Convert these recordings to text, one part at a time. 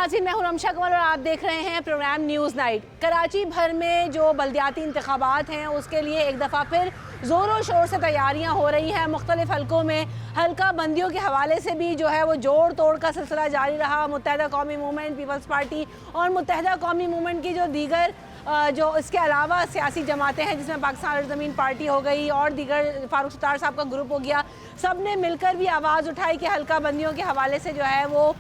नाज़रीन, मैं हूं रमशा कमल और आप देख रहे हैं प्रोग्राम न्यूज़ नाइट। कराची भर में जो बल्दियाती इंतखाबात हैं उसके लिए एक दफ़ा फिर ज़ोरों शोर से तैयारियां हो रही हैं। मुख्तलिफ हलकों में हल्का बंदियों के हवाले से भी जो है वो जोड़ तोड़ का सिलसिला जारी रहा। मुत्तहदा कौमी मूवमेंट, पीपल्स पार्टी और मुत्तहदा कौमी मूवमेंट की जो दीगर जो इसके अलावा सियासी जमातें हैं जिसमें पाकिस्तान ज़मीन पार्टी हो गई और दीगर फारूक सत्तार साहब का ग्रुप हो गया, सब ने मिलकर भी आवाज़ उठाई कि हल्का बंदियों के हवाले से जो है वो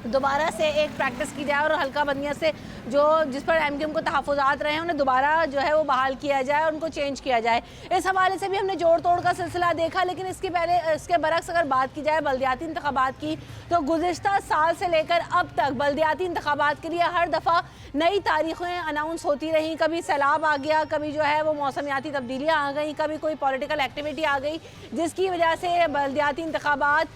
दोबारा से एक प्रैक्टिस की जाए और हल्का बंदियाँ से जो जिस पर एमक्यूएम को तहफ़्फ़ुज़ात रहे हैं उन्हें दोबारा जो है वो बहाल किया जाए और उनको चेंज किया जाए। इस हवाले से भी हमने जोड़ तोड़ का सिलसिला देखा। लेकिन इसके बरक्स अगर बात की जाए बल्दियाती इंतखाबात की, तो गुज़िश्ता साल से लेकर अब तक बल्दियाती इंतखाबात के लिए हर दफ़ा नई तारीखें अनाउंस होती रहीं। कभी सैलाब आ गया, कभी जो है वो मौसमियाती तब्दीलियाँ आ गई, कभी कोई पॉलिटिकल एक्टिविटी आ गई जिसकी वजह से बल्दियाती इंतखाबात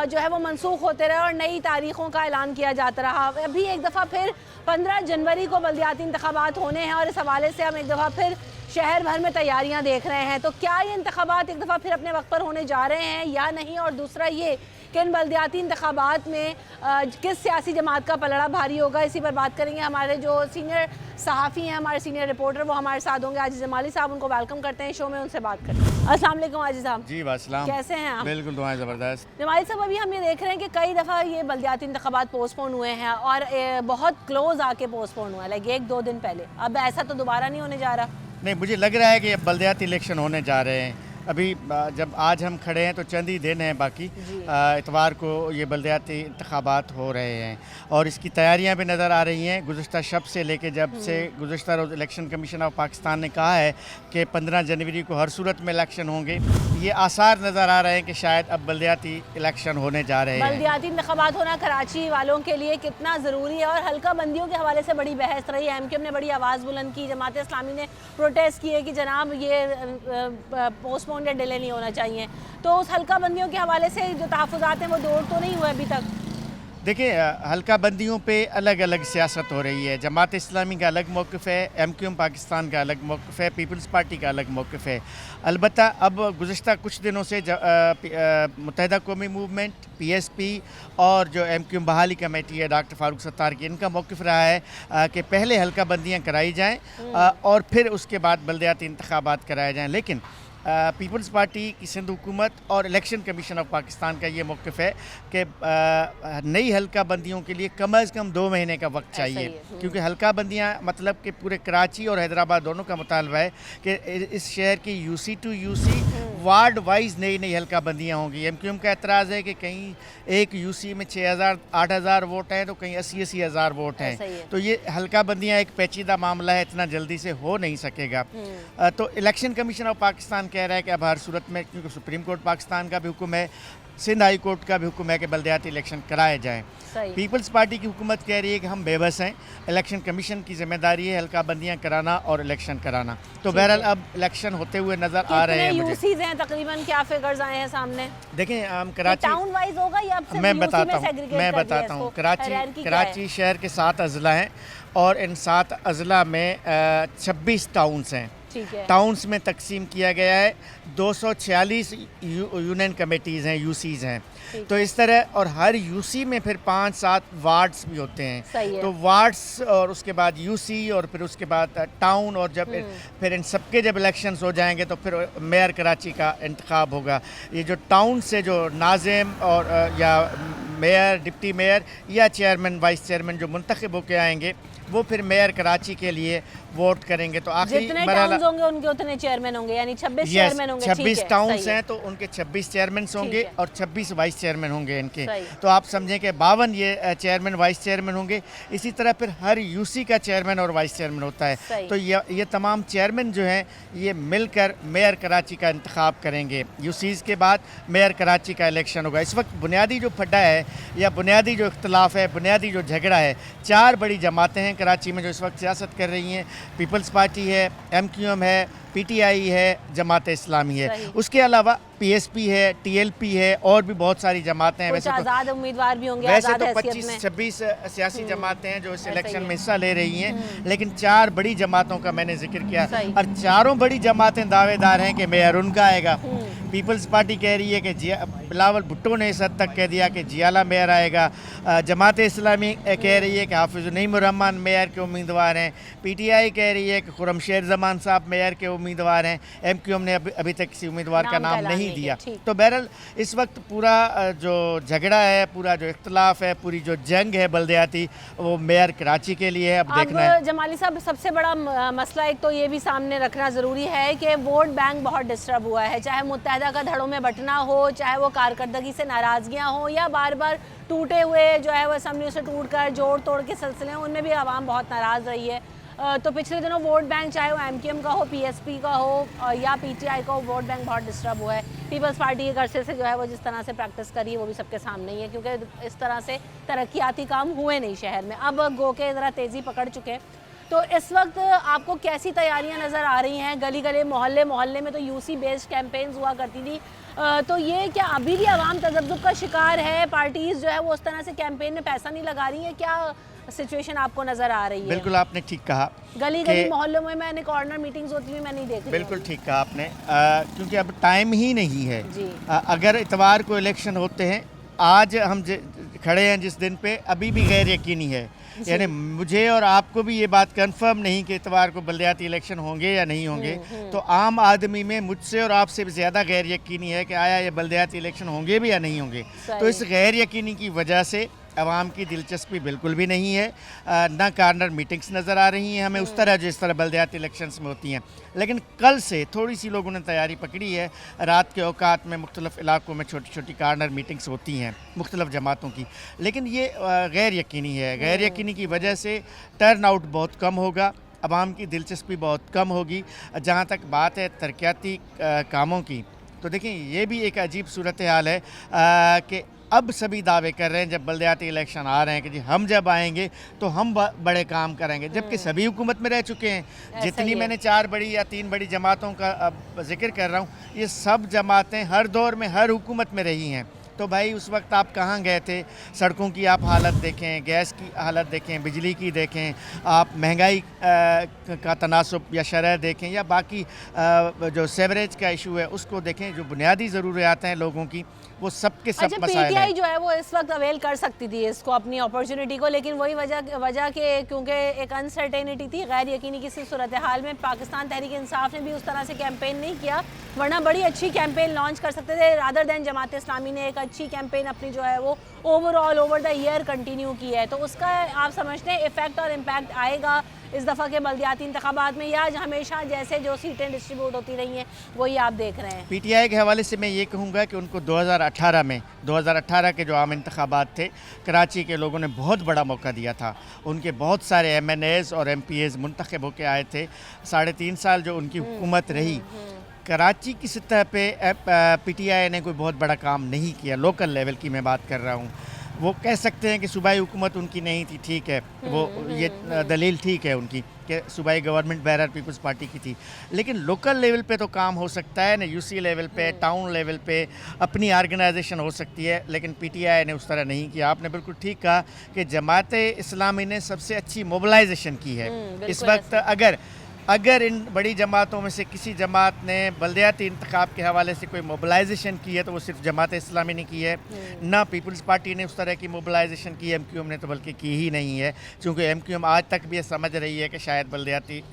जो है वो मनसूख होते रहे और नई तारीखों का ऐलान किया जाता रहा। अभी एक दफ़ा फिर 15 जनवरी को बल्दियाती इंतखाबात होने हैं और इस हवाले से हम एक दफ़ा फिर शहर भर में तैयारियां देख रहे हैं। तो क्या ये इंतखाबात एक दफ़ा फिर अपने वक्त पर होने जा रहे हैं या नहीं, और दूसरा ये कि इन बल्दियाती इंतखाबात में किस सियासी जमात का पलड़ा भारी होगा, इसी पर बात करेंगे। हमारे जो सीनियर सहाफ़ी हैं, हमारे सीनियर रिपोर्टर, वो हमारे साथ होंगे। आजिज़ जमाली साहब, उनको वेलकम करते हैं शो में, उनसे बात करते हैं। अस्सलाम वालेकुम आजिज़ साहब। जी वास्सलाम, कैसे हैं आप? बिल्कुल दुआएं ज़बरदस्त। जमाली साहब, अभी हम ये देख रहे हैं कि कई दफ़ा ये बल्दियाती इंतखाबात पोस्टपोन हुए हैं और बहुत क्लोज आके पोस्टपोन हुआ है, लाइक 1-2 दिन पहले। अब ऐसा तो दोबारा नहीं होने जा रहा? नहीं, मुझे लग रहा है कि अब बल्दियाती इलेक्शन होने जा रहे हैं। अभी जब आज हम खड़े हैं तो चंद ही दिन हैं बाकी। इतवार को ये बल्दियाती इंतखाबात हो रहे हैं और इसकी तैयारियां भी नज़र आ रही हैं। गुज़िश्ता शब से लेके जब से गुज़िश्ता रोज़ इलेक्शन कमीशन ऑफ पाकिस्तान ने कहा है कि 15 जनवरी को हर सूरत में इलेक्शन होंगे, ये आसार नज़र आ रहे हैं कि शायद अब बल्दियाती इलेक्शन होने जा रहे हैं। बल्दियाती इंतखाबात होना कराची वालों के लिए कितना ज़रूरी है? और हल्का बंदियों के हवाले से बड़ी बहस रही है। एमक्यूएम ने बड़ी आवाज़ बुलंद की, जमात इस्लामी ने प्रोटेस्ट किए कि जनाब ये पोस्टपोन या डिले नहीं होना चाहिए। तो उस हल्का बंदियों के हवाले से जो तहफ़्फ़ुज़ात हैं वो दूर तो नहीं हुए अभी तक? देखिए, हल्का बंदियों पे अलग अलग सियासत हो रही है। जमात इस्लामी का अलग मौक़िफ़ है, एमक्यूएम पाकिस्तान का अलग मौक़िफ़ है, पीपल्स पार्टी का अलग मौक़िफ़ है। अलबत्ता अब गुज़िश्ता कुछ दिनों से मुत्तहदा कौमी मूवमेंट, पीएसपी और जो एमक्यूएम बहाली कमेटी है डॉक्टर फारूक सत्तार की, इनका मौक़िफ़ रहा है कि पहले हल्का बंदियाँ कराई जाएँ और फिर उसके बाद बल्दियाती इंतखाबात कराए जाएँ। लेकिन पीपल्स पार्टी की सिंध हुकूमत और इलेक्शन कमीशन ऑफ पाकिस्तान का ये मौक़िफ़ है कि नई हल्का बंदियों के लिए कम अज़ कम 2 महीने का वक्त चाहिए, क्योंकि हल्का बंदियाँ मतलब कि पूरे कराची और हैदराबाद दोनों का मुतालबा है कि इस शहर की UC to UC ward wise नई नई हल्का बंदियाँ होंगी। एमक्यूएम का एतराज़ है कि कहीं एक यूसी में 6,000-8,000 वोट हैं तो कहीं 80-80 हज़ार वोट हैं, तो ये हल्का बंदियाँ एक पेचीदा मामला है, इतना जल्दी से हो नहीं सकेगा। तो इलेक्शन कमीशन ऑफ पाकिस्तान कह रहा है कि अब हर सूरत में, क्योंकि सुप्रीम कोर्ट पाकिस्तान का भी हुक्म है, सिंध हाई कोर्ट का भी हुक्म है कि बल्दियाती इलेक्शन कराए जाएँ। पीपल्स पार्टी की हुकूमत कह रही है कि हम बेबस हैं, इलेक्शन कमीशन की जिम्मेदारी है हल्का बंदियाँ कराना और इलेक्शन कराना। तो बहरहाल अब इलेक्शन होते हुए नज़र आ रहे हैं। यूसीज़ हैं तकरीबन, क्या फिगर्स आए हैं सामने? देखें, हम कराची टाउन वाइज होगा या मैं बताता हूँ। कराची शहर के 7 अज़ला हैं और इन 7 अज़ला में 26 टाउन्स हैं। टाउन्स में तकसीम किया गया है। 246 यूनियन कमेटीज़ हैं, यूसीज़ हैं। तो इस तरह, और हर यूसी में फिर 5-7 वार्ड्स भी होते हैं। तो वार्ड्स और उसके बाद यूसी और फिर उसके बाद टाउन, और जब फिर इन सबके जब इलेक्शंस हो जाएंगे तो फिर मेयर कराची का इंतखाब होगा। ये जो टाउन से जो नाज़िम और या मेयर, डिप्टी मेयर या चेयरमैन, वाइस चेयरमैन जो मुंतखब होकर आएंगे वो फिर मेयर कराची के लिए वोट करेंगे। तो आखिरी जितने टाउन्स होंगे उनके उतने चेयरमैन होंगे, यानी 26 चेयरमैन होंगे। 26 टाउन्स हैं तो उनके 26 चेयरमैन होंगे और 26 वाइस चेयरमैन होंगे इनके। तो आप समझें कि 52 ये चेयरमैन वाइस चेयरमैन होंगे। इसी तरह फिर हर यूसी का चेयरमैन और वाइस चेयरमैन होता है। तो ये तमाम चेयरमैन जो हैं ये मिलकर मेयर कराची का इंतखाब करेंगे। यूसीज़ के बाद मेयर कराची का इलेक्शन होगा। इस वक्त बुनियादी जो फड्डा है या बुनियादी जो इख्तलाफ है, बुनियादी जो झगड़ा है, 4 बड़ी जमातें हैं कराची में जो इस वक्त सियासत कर रही हैं। पीपल्स पार्टी है, एमक्यूएम है, पीटीआई है, जमात इस्लामी है, सही। उसके अलावा पीएसपी है, टीएलपी है और भी बहुत सारी जमातें हैं। कुछ आज़ाद उम्मीदवार भी होंगे वैसे आज़ाद तो हैसियत 25-26 सियासी जमातें हैं जो इस ऐसा इलेक्शन ही में है। हिस्सा ले रही हैं, लेकिन 4 बड़ी जमातों का मैंने जिक्र किया सही। और चारों बड़ी जमातें दावेदार हैं कि मेयर उनका आएगा। पीपल्स पार्टी कह रही है कि बिलावल भुट्टो ने इस हद तक कह दिया कि जियाला मेयर आएगा। जमात इस्लामी कह रही है कि हाफिज़ नईम रहमान मेयर के उम्मीदवार हैं। पीटीआई कह रही है कि खुरमशेर जमान साहब मेयर के उम्मीदवार हैं। एमक्यूएम ने अभी तक किसी उम्मीदवार का नाम नहीं दिया। तो बहरहाल इस वक्त पूरा जो झगड़ा है, पूरा जो इख्तलाफ है, पूरी जो जंग है बल्दियाती, वो मेयर कराची के लिए है। अब देखना है। जमाली साहब, सबसे बड़ा मसला एक तो ये भी सामने रखना ज़रूरी है कि वोट बैंक बहुत डिस्टर्ब हुआ है, चाहे मुत्तहदा का धड़ों में बंटना हो, चाहे वो कारकर्दगी से नाराज़गियाँ हो या बार बार टूटे हुए जो है वो असम्बलियों से टूट कर जोड़ तोड़ के सिलसिले हैं, उनमें भी आवाम बहुत नाराज़ रही है। तो पिछले दिनों वोट बैंक चाहे वो एमक्यूएम का हो, पीएसपी का हो या पीटीआई का हो, वोट बैंक बहुत डिस्टर्ब हुआ है। पीपल्स पार्टी के अरसे से जो है वो जिस तरह से प्रैक्टिस करी है वो भी सबके सामने ही है, क्योंकि इस तरह से तरक्याती काम हुए नहीं शहर में, अब गो के ज़रा तेज़ी पकड़ चुके। तो इस वक्त आपको कैसी तैयारियां नज़र आ रही हैं? गली गली मोहल्ले मोहल्ले में तो यूसी बेस्ड कैंपेन्स हुआ करती थी, तो ये क्या अभी भी आवाम तजब्जुब का शिकार है? पार्टीज़ जो है वो उस तरह से कैंपेन में पैसा नहीं लगा रही है? क्या सिचुएशन आपको नज़र आ रही है? बिल्कुल आपने ठीक कहा। गली गली मोहल्लों में मैंने कॉर्नर मीटिंग्स होती हुई मैं नहीं देख रही। बिल्कुल ठीक कहा आपने, क्योंकि अब टाइम ही नहीं है जी। अगर इतवार को इलेक्शन होते हैं, आज हम खड़े हैं जिस दिन पे, अभी भी गैर यकीनी है। यानी मुझे और आपको भी ये बात कंफर्म नहीं कि इतवार को बल्दियाती इलेक्शन होंगे या नहीं होंगे। तो आम आदमी में मुझसे और आपसे भी ज़्यादा गैर यकीनी है कि आया ये बल्दियाती इलेक्शन होंगे भी या नहीं होंगे। तो इस गैर यकीनी की वजह से आवाम की दिलचस्पी बिल्कुल भी नहीं है, ना कॉर्नर मीटिंग्स नज़र आ रही हैं हमें उस तरह जिस तरह बल्दियाती इलेक्शंस में होती हैं। लेकिन कल से थोड़ी सी लोगों ने तैयारी पकड़ी है। रात के औकात में मुख्तलिफ़ इलाकों में छोटी छोटी कॉर्नर मीटिंग्स होती हैं मुख्तलिफ़ जमातों की, लेकिन ये गैर यकीनी है। गैर यकीनी की वजह से टर्न आउट बहुत कम होगा, आवाम की दिलचस्पी बहुत कम होगी। जहाँ तक बात है तरक्याती कामों की, तो देखें ये भी एक अजीब सूरत हाल है कि अब सभी दावे कर रहे हैं जब बल्दियाती इलेक्शन आ रहे हैं कि जी हम जब आएंगे तो हम बड़े काम करेंगे, जबकि सभी हुकूमत में रह चुके हैं। जितनी मैंने 4 बड़ी या 3 बड़ी जमातों का अब जिक्र कर रहा हूँ, ये सब जमातें हर दौर में हर हुकूमत में रही हैं। तो भाई उस वक्त आप कहाँ गए थे? सड़कों की आप हालत देखें, गैस की हालत देखें, बिजली की देखें, आप महंगाई का तनासुब या शरह देखें, या बाकी जो सेवरेज का इशू है उसको देखें। जो बुनियादी ज़रूरियात हैं लोगों की, वो सब के सब मसाइल हैं। पीटीआई जो है वो इस वक्त अवेल कर सकती थी इसको, अपनी अपॉर्चुनिटी को, लेकिन वही वजह के क्योंकि एक अनसर्टेनिटी थी, गैर यकीनी की सूरत हाल में पाकिस्तान तहरीक इंसाफ ने भी उस तरह से कैंपेन नहीं किया, वरना बड़ी अच्छी कैंपेन लॉन्च कर सकते थे। रादर दैन जमात इस्लामी ने एक अच्छी कैंपेन अपनी जो है वो overall over the year continue की है। तो उसका आप समझते हैं इफेक्ट और इम्पैक्ट आएगा इस दफ़ा के बल्दियाती इंतखाबात में, या हमेशा जैसे जो सीटें डिस्ट्रीब्यूट होती रही हैं वही आप देख रहे हैं? पीटीआई के हवाले से मैं ये कहूँगा कि उनको 2018 के जो आम इंतखाबात थे, कराची के लोगों ने बहुत बड़ा मौका दिया था। उनके बहुत सारे MNAs और MPAs मुंतखब होकर आए थे। 3.5 साल जो उनकी हुकूमत रही, कराची की सतह पे पीटीआई ने कोई बहुत बड़ा काम नहीं किया। लोकल लेवल की मैं बात कर रहा हूँ। वो कह सकते हैं कि सूबाई हुकूमत उनकी नहीं थी, ठीक है, वो ये दलील ठीक है उनकी कि सूबाई गवर्नमेंट बहरहाल पीपल्स पार्टी की थी, लेकिन लोकल लेवल पे तो काम हो सकता है ना, यूसी लेवल पे, टाउन लेवल पे अपनी ऑर्गेनाइजेशन हो सकती है। लेकिन पीटीआई ने उस तरह नहीं किया। आपने बिल्कुल ठीक कहा कि जमात इस्लामी ने सबसे अच्छी मोबिलाइजेशन की है इस वक्त। अगर इन बड़ी जमातों में से किसी जमात ने बल्दियाती इंतखाब के हवाले से कोई मोबिलाइजेशन की है तो वो सिर्फ जमात इस्लामी ने की है, ना पीपल्स पार्टी ने उस तरह की मोबिलाइजेशन की। एमक्यूएम ने तो बल्कि की ही नहीं है, क्योंकि एमक्यूएम आज तक भी ये समझ रही है कि शायद बल्दियाती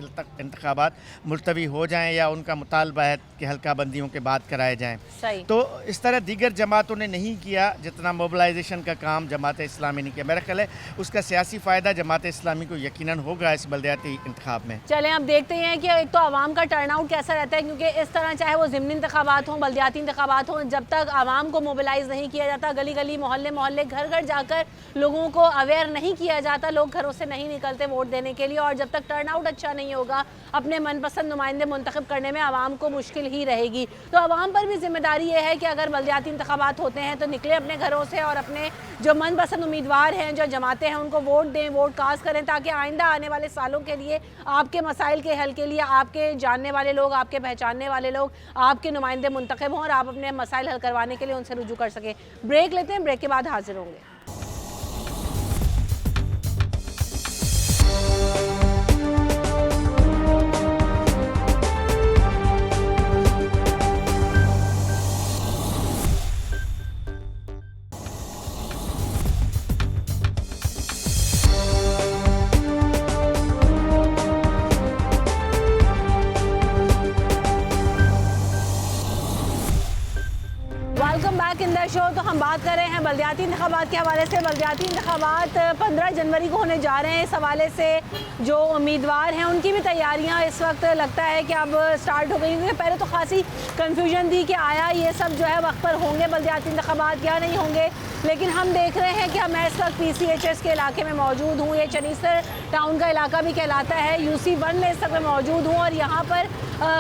इंतखाबात मुलतवी हो जाएँ या उनका मुतालबा है कि हल्का बंदियों के बाद कराए जाएँ। तो इस तरह दीगर जमातों ने नहीं किया जितना मोबिलाइजेशन का काम जमात इस्लामी ने किया। मेरा ख्याल है उसका सियासी फ़ायदा जमात इस्लामी को यकीनन होगा इस बल्दियाती इंतखाब में। चलें अब देखते हैं कि एक तो आवाम का टर्नआउट कैसा रहता है, क्योंकि इस तरह चाहे वो ज़िमनी इंतखाबात हों, बल्दियाती इंतखाबात हों, जब तक आवाम को मोबिलाइज़ नहीं किया जाता, गली गली मोहल्ले मोहल्ले घर घर जाकर लोगों को अवेयर नहीं किया जाता, लोग घरों से नहीं निकलते वोट देने के लिए, और जब तक टर्नआउट अच्छा नहीं होगा अपने मनपसंद नुमाइंदे मुंतखब करने में आवाम को मुश्किल ही रहेगी। तो आवाम पर भी जिम्मेदारी ये है कि अगर बल्दियाती इंतखाबात होते हैं तो निकले अपने घरों से और अपने जो मनपसंद उम्मीदवार हैं, जो जमातें हैं, उनको वोट दें, वोट कास्ट करें, ताकि आइंदा आने वाले सालों के लिए आपके मसाइल के के हल के लिए आपके जानने वाले लोग, आपके पहचानने वाले लोग, आपके नुमाइंदे मुंतखब हों और आप अपने मसाइल हल करवाने के लिए उनसे रुजू कर सकें। ब्रेक लेते हैं, ब्रेक के बाद हाजिर होंगे। Welcome back in the show. तो हम बात कर रहे हैं बल्दियाती इंतखाबात के हवाले से। बल्दियाती इंतखाबात 15 जनवरी को होने जा रहे हैं। इस हवाले से जो उम्मीदवार हैं उनकी भी तैयारियां इस वक्त लगता है कि अब स्टार्ट हो गई, क्योंकि पहले तो खासी कन्फ्यूजन थी कि आया ये सब जो है वक्त पर होंगे बल्दियाती इंतखाबात या नहीं होंगे। लेकिन हम देख रहे हैं कि मैं इस वक्त PCHS के इलाके में मौजूद हूँ। ये चनीसर टाउन का इलाका भी कहलाता है। UC1 में इस वक्त मैं मौजूद हूँ और यहाँ पर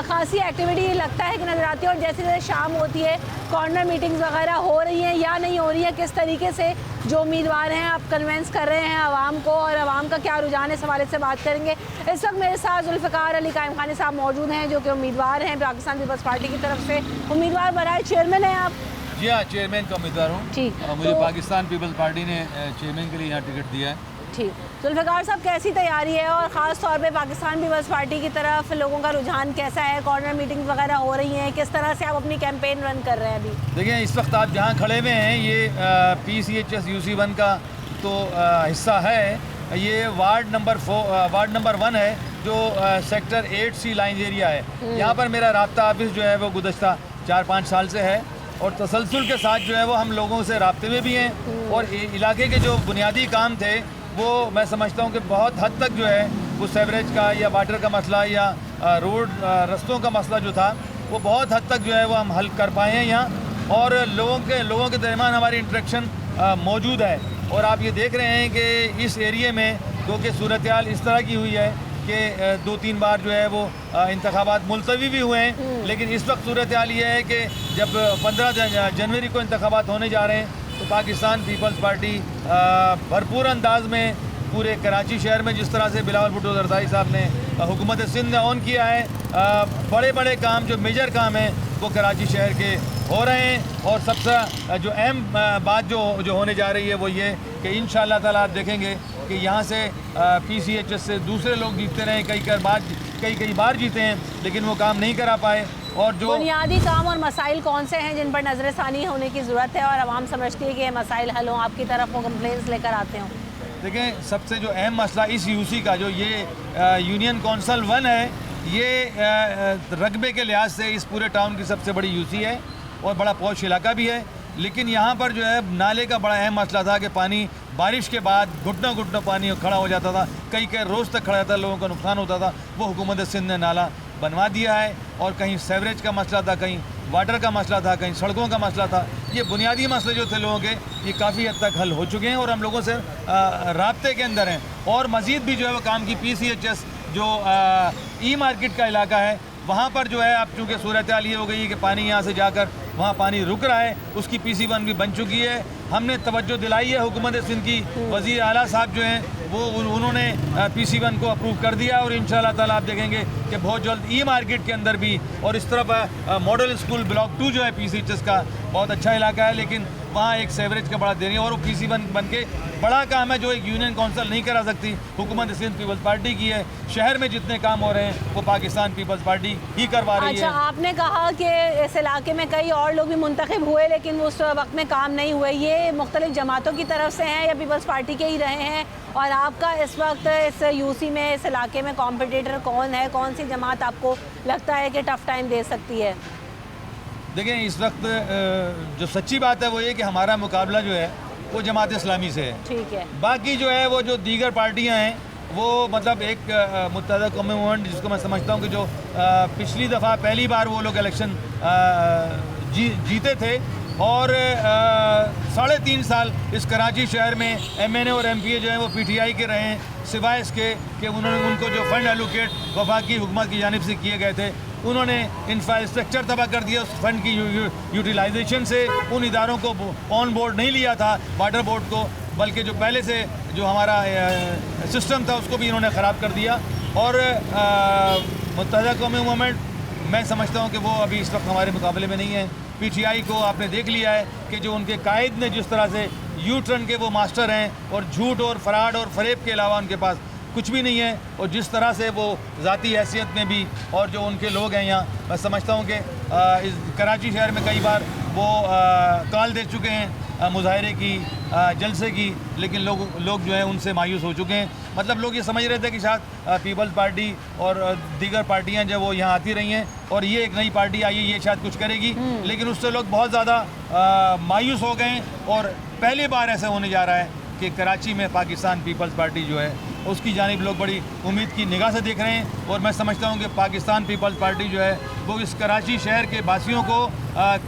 खासी एक्टिविटी लगता है कि नज़र आती है। और जैसे जैसे शाम होती है कॉर्नर मीटिंग्स वगैरह हो रही हैं या नहीं हो रही है, किस तरीके से जो उम्मीदवार हैं आप कन्वेंस कर रहे हैं आवाम को और आवाम का क्या रुझान है, इस हवाले से बात करेंगे। इस वक्त मेरे साथ जुल्फ़िकार अली कायम खानी साहब मौजूद हैं जो कि उम्मीदवार हैं पाकिस्तान पीपल्स पार्टी की तरफ से। उम्मीदवार बनाए चेयरमैन हैं आप? जी हाँ, चेयरमैन का उम्मीदवार हूँ। ठीक, मुझे तो पाकिस्तान पीपल्स पार्टी ने चेयरमैन के लिए यहाँ टिकट दिया है। ठीक, जुल्फ़िकार साहब कैसी तैयारी है और ख़ास तौर पे पाकिस्तान पीपल्स पार्टी की तरफ लोगों का रुझान कैसा है? कॉर्नर मीटिंग्स वगैरह हो रही हैं, किस तरह से आप अपनी कैंपेन रन कर रहे हैं अभी? देखिए, इस वक्त आप जहाँ खड़े हुए हैं ये PCHS UC1 का तो हिस्सा है। ये वार्ड नंबर 1 है जो सेक्टर 8C लाइन एरिया है। यहाँ पर मेरा राब्ता ऑफिस जो है वो गुज़श्ता 4-5 साल से है और तसलसल के साथ जो है वो हम लोगों से राब्ते में भी हैं। और इलाके के जो बुनियादी काम थे वो मैं समझता हूँ कि बहुत हद तक जो है वो सेवरेज का या वाटर का मसला या रोड रस्तों का मसला जो था वो बहुत हद तक जो है वो हम हल कर पाए हैं यहाँ। और लोगों के दरमियान हमारी इंटरेक्शन मौजूद है। और आप ये देख रहे हैं कि इस एरिए में क्योंकि सूरत हाल इस तरह की हुई है कि 2-3 बार जो है वो इंतखाबात मुलतवी भी हुए हैं। लेकिन इस वक्त सूरत हाल ये है कि जब 15 जनवरी को इंतखाबात होने जा रहे हैं तो पाकिस्तान पीपल्स पार्टी भरपूर अंदाज में पूरे कराची शहर में जिस तरह से बिलावल भुट्टो जरदारी साहब ने हुकूमत सिंध ने ऑन किया है, बड़े बड़े काम जो मेजर काम हैं वो कराची शहर के हो रहे हैं। और सबसे जो अहम बात जो होने जा रही है वो ये कि इंशाअल्लाह ताला आप देखेंगे कि यहाँ से PCHS से दूसरे लोग जीतते रहे, कई बार जीते हैं लेकिन वो काम नहीं करा पाए। और जो बुनियादी काम और मसाइल कौन से हैं जिन पर नज़रसानी होने की ज़रूरत है और आवाम समझती है कि ये मसाइल हल हों, आपकी तरफ वो कंप्लेंट्स लेकर आते हों? देखें, सबसे जो अहम मसला इस UC का जो ये यूनियन कौंसल 1 है, ये रकबे के लिहाज से इस पूरे टाउन की सबसे बड़ी UC है और बड़ा पौश इलाका भी है। लेकिन यहाँ पर जो है नाले का बड़ा अहम मसला था कि पानी बारिश के बाद घुटनों पानी खड़ा हो जाता था, कई रोज़ तक खड़ा रहता था, लोगों का नुकसान होता था। वो हुकूमत सिंध ने नाला बनवा दिया है और कहीं सेवरेज का मसला था, कहीं वाटर का मसला था, कहीं सड़कों का मसला था। ये बुनियादी मसले जो थे लोगों के ये काफ़ी हद तक हल हो चुके हैं और हम लोगों से राब्ते के अंदर हैं। और मज़ीद भी जो है वो काम की PCHS जो E-मार्केट का इलाका है वहाँ पर जो है अब चूँकि सूरत हाल ये हो गई है कि पानी यहाँ से जाकर वहाँ पानी रुक रहा है, उसकी PC1 भी बन चुकी है। हमने तवज्जो दिलाई है हुकूमत सिंध की, वज़ीर आला साहब जो हैं वो उन्होंने PC1 को अप्रूव कर दिया और इंशाअल्लाह ताला आप देखेंगे कि बहुत जल्द E-मार्केट के अंदर भी और इस तरफ मॉडल स्कूल ब्लॉक 2 जो है PCHS का बहुत अच्छा इलाका है, लेकिन वहाँ एक सेवरेज का बड़ा देरी है और वो PC1 बन के बड़ा काम है जो एक यूनियन कौंसिल नहीं करा सकती, हुकूमत सिंध पीपल्स पार्टी की है। शहर में जितने काम हो रहे हैं वो पाकिस्तान पीपल्स पार्टी ही करवा रही है। अच्छा, आपने कहा कि इस इलाके में कई और लोग भी मुंतखब हुए लेकिन उस वक्त में काम नहीं हुए, ये मुख्तलिफ जमातों की तरफ से हैं या पीपल्स पार्टी के ही रहे हैं? और आपका इस वक्त इस UC में इस इलाके में कॉम्पिटिटर कौन है, कौन सी जमात आपको लगता है कि टफ़ टाइम दे सकती है? देखें, इस वक्त जो सच्ची बात है वो ये कि हमारा मुकाबला जो है वो जमात इस्लामी से है। ठीक है। बाकी जो है वो जो दीगर पार्टियां हैं वो मतलब एक मुत्तहदा कौमी मूवमेंट जिसको मैं समझता हूँ कि जो पिछली दफ़ा पहली बार वो लोग इलेक्शन जीते थे और 3.5 साल इस कराची शहर में MNA और MPA जो है वो PTI के रहे हैं, सिवाय इसके कि उनको जो फंड एलोकेट वफाकी हुकूमत की जानिब से किए गए थे उन्होंने इंफ्रास्ट्रक्चर तबाह कर दिया। उस फंड की यूटिलाइजेशन से उन इदारों को ऑन बोर्ड नहीं लिया था, वाटर बोर्ड को, बल्कि जो पहले से जो हमारा सिस्टम था उसको भी इन्होंने ख़राब कर दिया। और मुत्तहिदा कौमी मूवमेंट, मैं समझता हूँ कि वो अभी इस वक्त हमारे मुकाबले में नहीं है। पीटीआई को आपने देख लिया है कि जो उनके कायद ने जिस तरह से यू टर्न के वो मास्टर हैं और झूठ और फराड और फरेब के अलावा उनके पास कुछ भी नहीं है, और जिस तरह से वो ज़ाती हैसियत में भी और जो उनके लोग हैं यहाँ, मैं समझता हूँ कि इस कराची शहर में कई बार वो कॉल दे चुके हैं मुजाहरे की, जलसे की, लेकिन लोग जो है उनसे मायूस हो चुके हैं। मतलब लोग ये समझ रहे थे कि शायद पीपल्स पार्टी और दीगर पार्टियां जो वो यहाँ आती रही हैं और ये एक नई पार्टी आई है, ये शायद कुछ करेगी, लेकिन उससे लोग बहुत ज़्यादा मायूस हो गए। और पहली बार ऐसा होने जा रहा है कि कराची में पाकिस्तान पीपल्स पार्टी जो है उसकी जानिब लोग बड़ी उम्मीद की निगाह से देख रहे हैं। और मैं समझता हूँ कि पाकिस्तान पीपल्स पार्टी जो है वो इस कराची शहर के वासियों को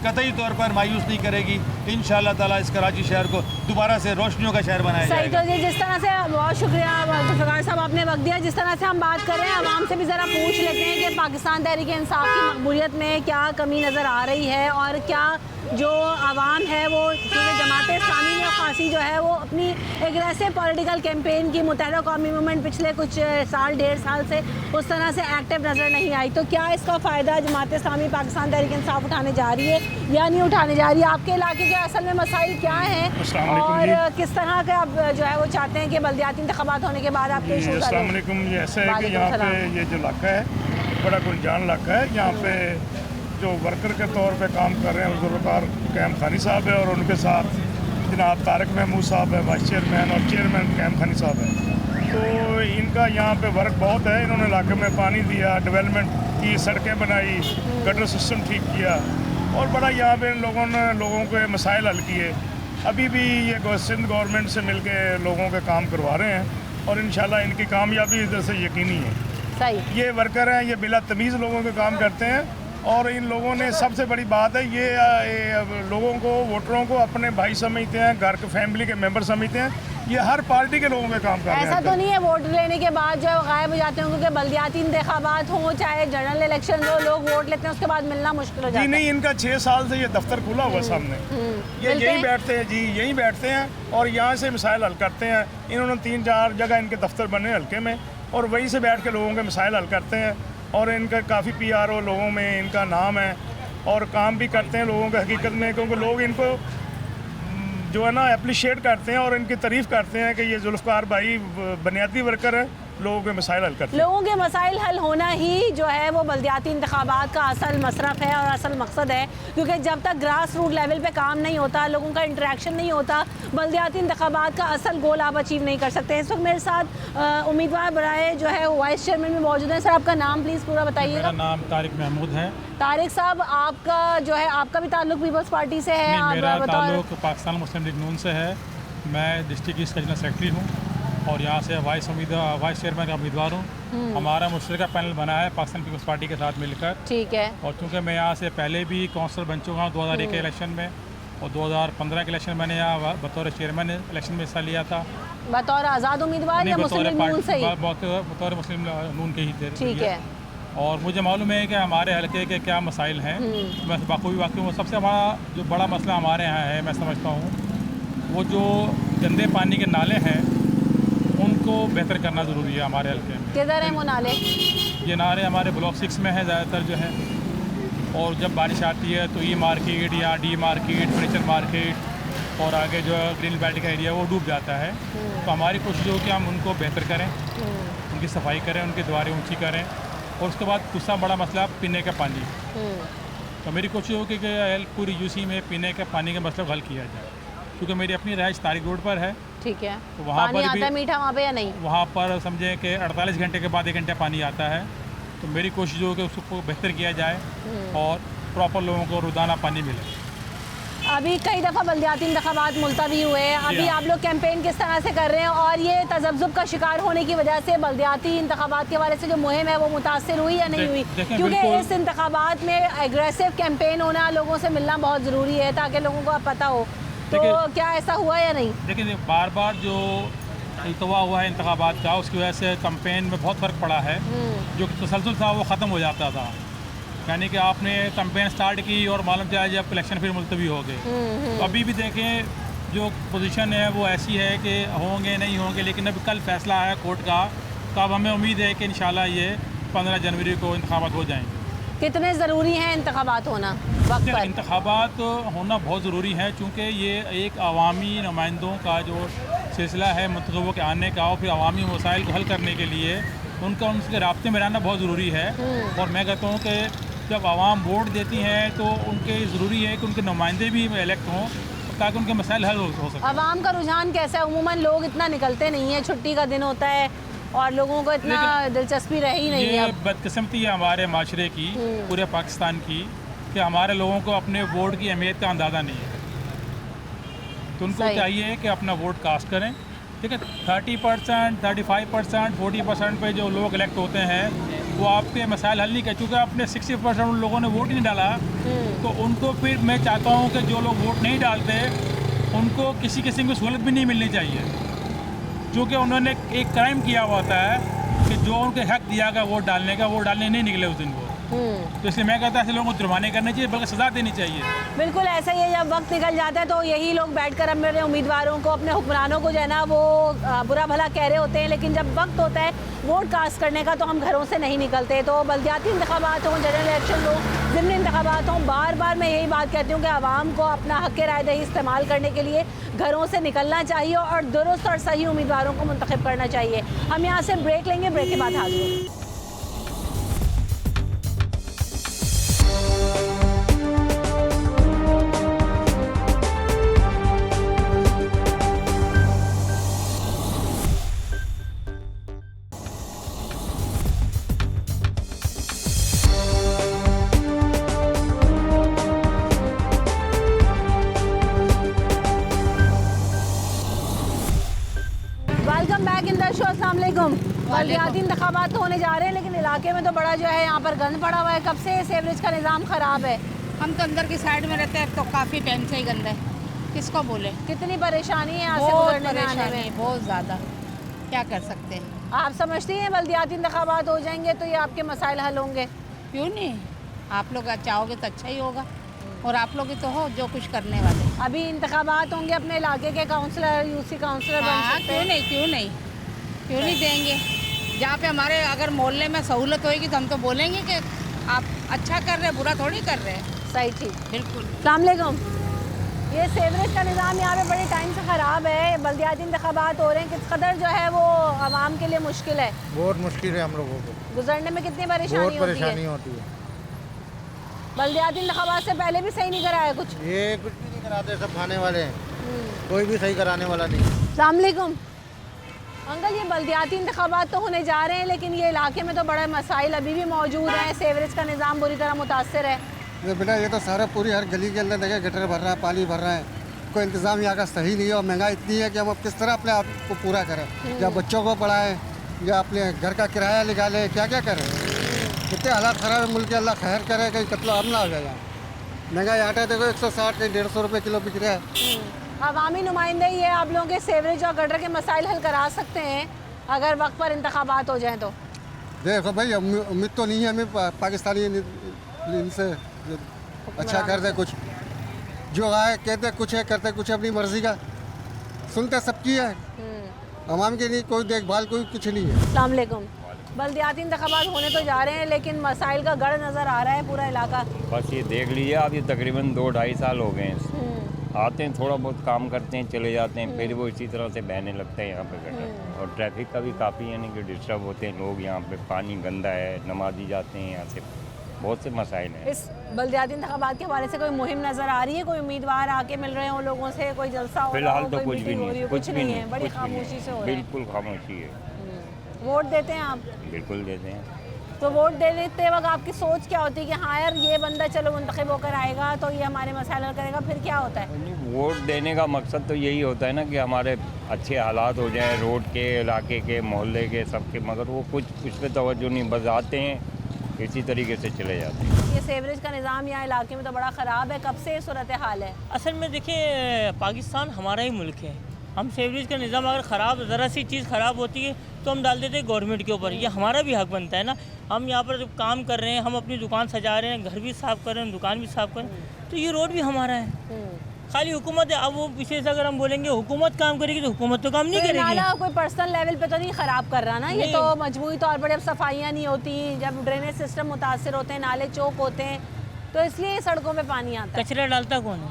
कतई तौर पर मायूस नहीं करेगी। इंशाअल्लाह ताला इस कराची शहर को दोबारा से रोशनियों का शहर बनाया सही। जाएगा। तो जी, जिस तरह से बहुत शुक्रिया जुल्फ़िकार साहब आपने वक्त दिया। जिस तरह से हम बात कर रहे हैं, आवाम से भी ज़रा पूछ लेते हैं कि पाकिस्तान तहरीक इंसाफ की मकबूलियत में क्या कमी नज़र आ रही है, और क्या जो आवाम है वो क्योंकि जमात इस्लामी में खासी जो है वो अपनी एग्रेसिव पॉलिटिकल कैंपेन की मुत्तहिदा कौमी मूवमेंट पिछले कुछ साल 1.5 साल से उस तरह से एक्टिव नज़र नहीं आई, तो क्या इसका फ़ायदा जमात इस्लामी पाकिस्तान तहरीक इंसाफ उठाने जा रही है या नहीं उठाने जा रही है? आपके इलाके के असल में मसाइल क्या हैं और किस तरह का आप जो है वो चाहते हैं कि बल्दियाती इंतखाबात होने के बाद आपके इशूज़? अस्सलाम वालेकुम। ये ऐसा है कि यहाँ पे ये जो इलाका है बड़ा गुलजान इलाका है। यहाँ पे जो वर्कर के तौर पे काम कर रहे हैं जुल्फ़िकार कैम खानी साहब है और उनके साथ जनाब तारिक महमूद साहब है वाइस चेयरमैन, और चेयरमैन कैम खानी साहब है। तो इनका यहाँ पे वर्क बहुत है। इन्होंने इलाके में पानी दिया, डेवलपमेंट की, सड़कें बनाई, गटर सिस्टम ठीक किया, और बड़ा यहाँ पे इन लोगों ने लोगों के मसाइल हल किए। अभी भी ये सिंध गवर्नमेंट से मिल के लोगों के काम करवा रहे हैं और इंशाल्लाह इनकी कामयाबी इधर से यकीनी है। सही। ये वर्कर हैं, ये बिला तमीज़ लोगों के काम करते हैं, और इन लोगों ने सबसे बड़ी बात है ये लोगों को, वोटरों को अपने भाई समझते हैं, घर के फैमिली के मेंबर समझते हैं। ये हर पार्टी के लोगों के काम कर रहे हैं। ऐसा तो नहीं है वोट लेने के बाद जो है वो गायब हो जाते हैं, क्योंकि बल्दियाती इंतखाबात हो चाहे जनरल इलेक्शन हो, लोग वोट लेते हैं उसके बाद मिलना मुश्किल हो जाता है। जी नहीं, इनका 6 साल से ये दफ्तर खुला हुआ सामने, ये यहीं बैठते हैं जी, यहीं बैठते हैं और यहाँ से मिसाइल हल करते हैं। इन्होंने 3-4 जगह इनके दफ्तर बने हल्के में, और वहीं से बैठ के लोगों के मिसाइल हल करते हैं। और इनका काफ़ी PRO लोगों में इनका नाम है, और काम भी करते हैं लोगों के हकीकत में, क्योंकि लोग इनको जो है ना अप्रिशिएट करते हैं और इनकी तारीफ़ करते हैं कि ये जुल्फ़िकार भाई बुनियादी वर्कर है, लोगों के मसाइल हल करते हैं। लोगों के मसाइल हल होना ही जो है वो बल्दियाती इंतखाबात का असल मसरफ़ है और असल मकसद है, क्योंकि जब तक ग्रास रूट लेवल पे काम नहीं होता, लोगों का इंटरेक्शन नहीं होता, बल्दियाती इंतखाबात का असल गोल आप अचीव नहीं कर सकते। इस वक्त मेरे साथ उम्मीदवार बनाए जो है वाइस चेयरमैन भी मौजूद हैं। सर, आपका नाम प्लीज़ पूरा बताइएगा। मेरा नाम तारिक महमूद है। तारिक साहब, आपका जो है आपका भी ताल्लुक पीपल्स पार्टी से है? मेरा ताल्लुक पाकिस्तान मुस्लिम लीग नून से है। मैं डिस्ट्रिक्ट ईस्ट का जनरल सेक्रेटरी हूँ और यहाँ से वाइस चेयरमैन का उम्मीदवार हूँ। हमारा मुश्तरका पैनल बना है पाकिस्तान पीपल्स पार्टी के साथ मिलकर। ठीक है। और चूँकि मैं यहाँ से पहले भी काउंसलर बन चुका हूँ 2001 के इलेक्शन में, और 2015 के इलेक्शन मैंने यहाँ बतौर चेयरमैन इलेक्शन में हिस्सा लिया था। बतौर आज़ाद उम्मीदवार या मुस्लिम लीग नून से ही? बतौर मुस्लिम नून के ही थे। ठीक है। और मुझे मालूम है कि हमारे हलके के क्या मसाइल हैं। मैं वाकई में सबसे हमारा जो बड़ा मसला हमारे यहाँ है, मैं समझता हूँ, वो जो गंदे पानी के नाले हैं उनको बेहतर करना ज़रूरी है हमारे हलके में। किधर हैं वो नाले? ये नाले हमारे ब्लॉक 6 में है ज़्यादातर जो है, और जब बारिश आती है तो ई मार्केट या डी मार्केट, फर्नीचर मार्केट और आगे जो ग्रीन बेल्ट का एरिया वो डूब जाता है। तो हमारी कोशिश हो कि हम उनको बेहतर करें, उनकी सफाई करें, उनकी दीवारें ऊँची करें, और उसके बाद दूसरा बड़ा मसला पीने का पानी। तो मेरी कोशिश होगी कि पूरी यूसी में पीने के पानी का मसला हल किया जाए, क्योंकि मेरी अपनी रहाइश तारिक रोड पर है। ठीक है। तो वहाँ पानी पर आता भी है मीठा वहाँ पे या नहीं? वहाँ पर समझें कि 48 घंटे के बाद 1 घंटा पानी आता है। तो मेरी कोशिश हो कि उसको बेहतर किया जाए और प्रॉपर लोगों को रोज़ाना पानी मिले। अभी कई दफ़ा बल्दियाती इंतखाबात मुलतवी हुए हैं, अभी आप लोग कैंपेन किस तरह से कर रहे हैं, और ये तजब्जुब का शिकार होने की वजह से बल्दियाती इंतखाबात के हवाले से जो मुहिम है वो मुतासर हुई या नहीं हुई? क्योंकि इस इंतखाबात में एग्रेसिव कैंपेन होना, लोगों से मिलना बहुत ज़रूरी है ताकि लोगों को पता हो। तो क्या ऐसा हुआ या नहीं? देखिए, बार बार जो अल्तवा हुआ है इंतखाबात का, उसकी वजह से कैंपेन में बहुत फ़र्क पड़ा है। जो तसलसल था वो ख़त्म हो जाता था, यानी कि आपने कैंपेन स्टार्ट की और मालूम चला जब इलेक्शन फिर मुलतवी हो गए। तो अभी भी देखें जो पोजीशन है वो ऐसी है कि होंगे नहीं होंगे, लेकिन अभी कल फैसला है कोर्ट का, तो अब हमें उम्मीद है कि इंशाल्लाह ये 15 जनवरी को इंतखाबात हो जाएंगे। कितने ज़रूरी हैं इंतखाबात होना वक्त पर? इंतखाबात होना बहुत ज़रूरी है, चूँकि ये एक अवामी नुमाइंदों का जो सिलसिला है मंतखबों के आने का, और फिर अवामी मसाइल को हल करने के लिए उनके राब्ते में रहना बहुत ज़रूरी है। और मैं कहता हूँ कि जब आवाम वोट देती हैं तो उनके ज़रूरी है कि उनके नुमाइंदे भी इलेक्ट हों ताकि उनके मसाइल हल हो सकें। आवाम का रुझान कैसा है? उमूमन लोग इतना निकलते नहीं है, छुट्टी का दिन होता है और लोगों को इतना दिलचस्पी रही नहीं है। ये बदकिस्मती है हमारे माशरे की, पूरे पाकिस्तान की, कि हमारे लोगों को अपने वोट की अहमियत का अंदाज़ा नहीं है। तो उनको चाहिए कि अपना वोट कास्ट करें, ठीक है। 30%, 35%, 40% पे जो लोग इलेक्ट होते हैं वो आपके मसाइल हल नहीं कर, चूँकि आपने 60% उन लोगों ने वोट नहीं डाला, तो उनको फिर मैं चाहता हूँ कि जो लोग वोट नहीं डालते उनको किसी किस्म की सहूलत भी नहीं मिलनी चाहिए, क्योंकि उन्होंने एक क्राइम किया हुआ होता है कि जो उनके हक दिया गया वोट डालने का, वोट डालने नहीं निकले उस दिन वो। तो इसलिए मैं कहता हूँ ऐसे लोगों को जुर्माने करने चाहिए, बल्कि सज़ा देनी चाहिए। बिल्कुल ऐसा ही है, जब वक्त निकल जाता है तो यही लोग बैठकर अपने उम्मीदवारों को, अपने हुक्मरानों को जो है ना वो बुरा भला कह रहे होते हैं, लेकिन जब वक्त होता है वोट कास्ट करने का तो हम घरों से नहीं निकलते। तो बल्दियाती इंतखाबात हों, जनरल इलेक्शन हो, ज़िमनी इंतखाबात हों, बार बार मैं यही बात कहती हूँ कि आवाम को अपना हक़ राय दही इस्तेमाल करने के लिए घरों से निकलना चाहिए और दुरुस्त और सही उम्मीदवारों को मुंतखब करना चाहिए। हम यहाँ से ब्रेक लेंगे, ब्रेक के बाद हाजिर होंगे। Welcome back in the show. अस्सलाम वालेकुम। बल्दियाती इंतखाबात होने जा रहे हैं, लेकिन इलाके में तो बड़ा जो है यहाँ पर गंद पड़ा हुआ है। कब से सीवरेज का निज़ाम ख़राब है? हम तो अंदर की साइड में रहते हैं, तो काफ़ी टाइम से ही गंदा है, किसको बोले। कितनी परेशानी है यहाँ से बहुत गुजरने में, आने परेशानी, में? बहुत ज़्यादा, क्या कर सकते हैं। आप समझती हैं बल्दियाती इंतखाबात हो जाएंगे तो ये आपके मसाइल हल होंगे? क्यों नहीं, आप लोग चाहोगे तो अच्छा ही होगा, और आप लोग ही तो हो जो कुछ करने वाले। अभी इंतखाबात होंगे, अपने इलाके के काउंसलर, यूसी काउंसलर बन हाँ, सकते क्यों हैं। नहीं, क्यों नहीं, क्यों नहीं देंगे। जहाँ पे हमारे अगर मोहल्ले में सहूलत होएगी तो हम तो बोलेंगे कि आप अच्छा कर रहे हैं, बुरा थोड़ी कर रहे हैं। सही चीज़। बिल्कुल। अस्सलाम वालेकुम। ये सीवरेज का निज़ाम यहाँ पे बड़े टाइम से ख़राब है, बल्दियाती इंतखाबात हो रहे हैं, किस कदर जो है वो आवाम के लिए मुश्किल है? बहुत मुश्किल है हम लोगों को, गुजरने में कितनी बहुत परेशानी परेशानी होती है। बल्दियाती इंतखाबात से पहले भी सही नहीं कराया कुछ? ये कुछ भी नहीं कराते, सब खाने वाले हैं, कोई भी सही कराने वाला नहीं। अस्सलाम वालेकुम अंकल, ये बल्दियाती इंतखाबात तो होने जा रहे हैं, लेकिन ये इलाके में तो बड़े मसाइल अभी भी मौजूद हैं, सीवरेज का निज़ाम बुरी तरह मुतासर है। ये बेटा ये तो सारा पूरी हर गली के अंदर देखे गटर भर रहा है, पानी भर रहा है, कोई इंतज़ाम यहाँ का सही नहीं है, और महंगाई इतनी है कि हम अब किस तरह अपने आप को पूरा करें, या बच्चों को पढ़ाएं, या अपने घर का किराया निकालें, क्या क्या करें। कितने हालात ख़राब है मुल्क के, अल्लाह खैर करे, कहीं कत्लो आम ना हो जाए। महंगाई आटा देखो 160 कहीं 150 रुपये किलो बिक रहा है। अवामी नुमाइंदे ये आप लोगों के सीवरेज और गटर के मसाइल हल करा सकते हैं अगर वक्त पर इंतखाबात हो जाएँ तो? देखो भाई उम्मीद तो नहीं है हमें पाकिस्तानी इनसे अच्छा कर दे कुछ, जो आए कहते कुछ है, करते कुछ अपनी मर्जी का, सुनते सबकी है, अवाम की नहीं, कोई देखभाल कोई कुछ नहीं है। अस्सलाम वालेकुम। बल्दियाती इंतखाबात होने तो जा रहे हैं, लेकिन मसाइल का गढ़ नज़र आ रहा है पूरा इलाका। बस ये देख लीजिए, अब ये तकरीबन 2-2.5 साल हो गए हैं। आते हैं, थोड़ा बहुत काम करते हैं, चले जाते हैं, फिर वो इसी तरह से बहने लगते हैं यहाँ पे गटर। और ट्रैफिक का भी काफ़ी यानी कि डिस्टर्ब होते हैं लोग यहाँ पे, पानी गंदा है, नमाजी जाते हैं यहाँ से, बहुत से मसाइल हैं। इस बल्दियाती इंतखाबात के हवाले से कोई मुहिम नज़र आ रही है? कोई उम्मीदवार आके मिल रहे हो लोगों से, कोई जलसा हो रहा फिलहाल हो, तो कोई कुछ भी मीटिंग हो रही नहीं, हो? कुछ नहीं है, बड़ी खामोशी से हो रहा है। बिल्कुल खामोशी है। वोट देते हैं आप? बिल्कुल देते हैं। तो वोट देते वक्त आपकी सोच क्या होती है कि हाँ यार ये बंदा चलो मुंतखब होकर आएगा तो ये हमारे मसाइल हल करेगा, फिर क्या होता है? वोट देने का मकसद तो यही होता है ना कि हमारे अच्छे हालात हो जाएं, रोड के, इलाके के, मोहल्ले के, सबके, मगर वो कुछ उस पर तवज्जो नहीं, बस आते हैं इसी तरीके से चले जाते हैं। ये सीवरेज का निज़ाम यहाँ इलाके में तो बड़ा ख़राब है, कब से सूरत हाल है? असल में देखिए, पाकिस्तान हमारा ही मुल्क है, हम सीवरेज का निज़ाम अगर ख़राब, ज़रा सी चीज़ ख़राब होती है तो हम डाल देते हैं गवर्नमेंट के ऊपर। ये हमारा भी हक बनता है ना, हम यहाँ पर जब काम कर रहे हैं, हम अपनी दुकान सजा रहे हैं, घर भी साफ़ कर रहे हैं, दुकान भी साफ़ कर रहे हैं, तो ये रोड भी हमारा है। खाली हुकूमत है। अब वो विशेष अगर हम बोलेंगे हुकूमत काम करेगी तो हुकूमत तो काम नहीं तो ये करेगी। नाला कोई पर्सनल लेवल पे तो नहीं ख़राब कर रहा ना, ये नहीं। तो मजमूई तौर पर जब सफाइयाँ नहीं होती, जब ड्रेनेज सिस्टम मुतासर होते हैं, नाले चौक होते हैं, तो इसलिए सड़कों पे पानी आता है। कचरा डालता कौन है?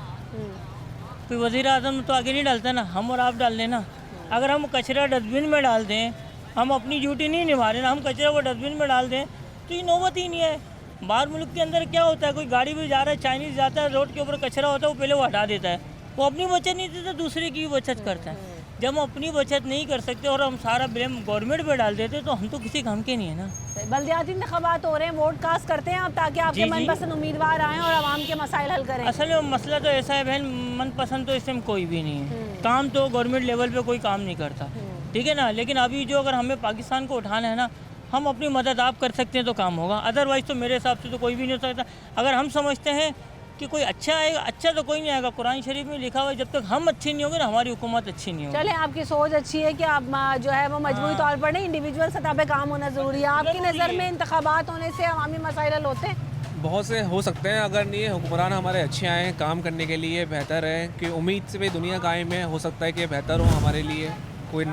कोई वज़ीर आज़म तो आगे नहीं डालता ना, हम और आप डाल दें ना। अगर हम कचरा डस्टबिन में डाल दें, हम अपनी ड्यूटी नहीं निभा रहे ना, हम कचरा वो डस्टबिन में डाल दें तो ये नौबत ही नहीं है। बाहर मुल्क के अंदर क्या होता है, कोई गाड़ी भी जा रहा है, चाइनीज़ जाता है, रोड के ऊपर कचरा होता है, वो पहले वो हटा देता है, वो अपनी बचत नहीं देता, दूसरे की भी बचत करता है। जब हम अपनी बचत नहीं कर सकते और हम सारा ब्लेम गवर्नमेंट पे डाल देते तो हम तो किसी काम के नहीं है ना। बल्दियाती इंतखाबात हो रहे हैं, वोट कास्ट करते हैं आप ताकि आपके जी, जी। मनपसंद उम्मीदवार आएँ और आवाम के मसाइल हल करें। असल में मसला तो ऐसा है बहन, मनपसंद तो इसमें कोई भी नहीं है, काम तो गवर्नमेंट लेवल पे कोई काम नहीं करता, ठीक है ना। लेकिन अभी जो अगर हमें पाकिस्तान को उठाना है ना, हम अपनी मदद आप कर सकते हैं तो काम होगा, अदरवाइज़ तो मेरे हिसाब से तो कोई भी नहीं हो सकता। अगर हम समझते हैं कि कोई अच्छा आएगा, अच्छा तो कोई नहीं आएगा। कुरान शरीफ में लिखा हुआ है जब तक हम अच्छे नहीं होंगे ना हमारी हुकूमत अच्छी नहीं होगी। चलें, आपकी सोच अच्छी है कि आप जो है वो मजबूरी तौर पर नहीं, इंडिविजुअल सतह पे काम होना ज़रूरी है। आपकी नज़र में इंतखाबात होने से अवामी मसाइल हल होते हैं? बहुत से हो सकते हैं, अगर नहीं हुक्मरान हमारे अच्छे आएँ काम करने के लिए, बेहतर है कि उम्मीद से भी दुनिया कायम है, हो सकता है कि बेहतर हो हमारे लिए, कोई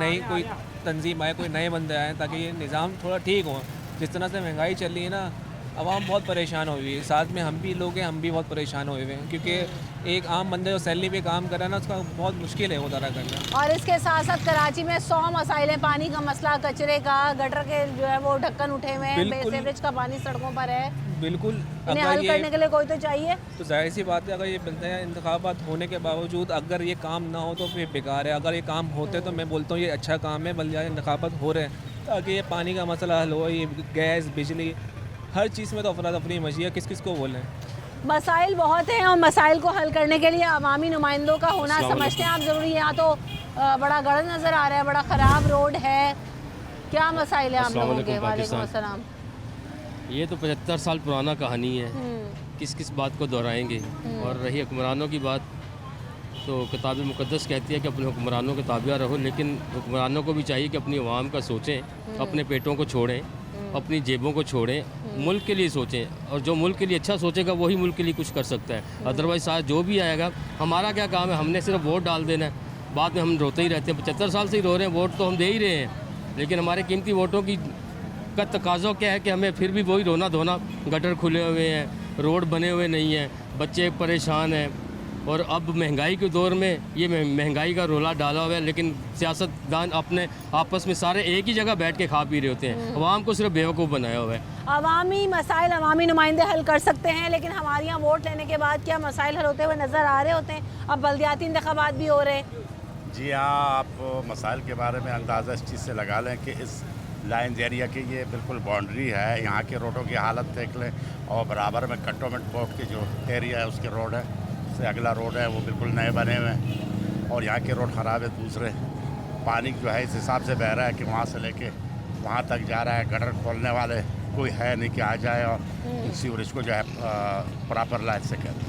तंजीम आए, कोई नए बंदे आए ताकि ये निज़ाम थोड़ा ठीक हो। जिस तरह से महंगाई चल रही है ना, आवाम बहुत परेशान हुई है, साथ में हम भी लोग हैं, हम भी बहुत परेशान हुए हुए हैं, क्योंकि एक आम बंदे जो सैलरी पे काम कर रहा है ना, उसका बहुत मुश्किल है गुजारा करना। और इसके साथ साथ कराची में 100 मसाइल हैं, पानी का मसला, कचरे का, गटर के जो है वो ढक्कन उठे हुए हैं, सीवरेज का पानी सड़कों पर है, बिल्कुल। इन्हें हल करने के लिए कोई तो चाहिए। तो जाहिर सी बात है, अगर ये बनते हैं इंतखाबात होने के बावजूद अगर ये काम ना हो तो फिर बेकार है। अगर ये काम होते तो मैं बोलता हूँ ये अच्छा काम है, बल्कि इंतखाबात हो रहे हैं ताकि ये पानी का मसला हल हो, ये गैस, बिजली, हर चीज़ में तो अफरा तफरी मची है, किस किस को बोलें। मसाइल बहुत हैं और मसाइल को हल करने के लिए अवामी नुमाइंदों का होना समझते हैं आप ज़रूरी है। यहाँ तो बड़ा गढ़ नज़र आ रहा है, बड़ा ख़राब रोड है, क्या मसाइल है आप लोगों के? वालेकुम अस्सलाम। ये तो 75 साल पुराना कहानी है, किस किस बात को दोहराएंगे। और रही हुक्मरानों की बात, तो किताब मुक़द्दस कहती है कि अपने हुक्मरानों के ताबिया रहो, लेकिन हुक्मरानों को भी चाहिए कि अपनी आवाम का सोचें, अपने पेटों को छोड़ें, अपनी जेबों को छोड़ें, मुल्क के लिए सोचें। और जो मुल्क के लिए अच्छा सोचेगा वही मुल्क के लिए कुछ कर सकता है। अदरवाइज़ साथ जो भी आएगा, हमारा क्या काम है, हमने सिर्फ वोट डाल देना है, बाद में हम रोते ही रहते हैं। 75 साल से ही रो रहे हैं, वोट तो हम दे ही रहे हैं, लेकिन हमारे कीमती वोटों की का तकाज़ा क्या है कि हमें फिर भी वही रोना धोना। गटर खुले हुए हैं, रोड बने हुए नहीं हैं, बच्चे परेशान हैं, और अब महंगाई के दौर में ये महंगाई का रोला डाला हुआ है, लेकिन सियासतदान अपने आपस में सारे एक ही जगह बैठ के खा पी रहे होते हैं, अवाम को सिर्फ बेवकूफ़ बनाया हुआ है। अवामी मसाइल अवामी नुमाइंदे हल कर सकते हैं, लेकिन हमारे यहाँ वोट लेने के बाद क्या मसाइल हल होते हुए नज़र आ रहे होते हैं? अब बल्दियाती इंतखाबात भी हो रहे हैं। जी हाँ, आप मसाइल के बारे में अंदाज़ा इस चीज़ से लगा लें कि इस लाइन्स एरिया की ये बिल्कुल बाउंड्री है। यहाँ के रोडों की हालत देख लें, और बराबर में कंटोनमेंट पोर्ट की जो एरिया है उसके रोड है, उससे अगला रोड है वो बिल्कुल नए बने हुए हैं, और यहाँ के रोड ख़राब है। दूसरे पानी जो है इस हिसाब से बह रहा है कि वहाँ से लेके वहाँ तक जा रहा है, गटर खोलने वाले कोई है नहीं कि आ जाए और सीवरेज को जो है प्रॉपर लाइन से कर।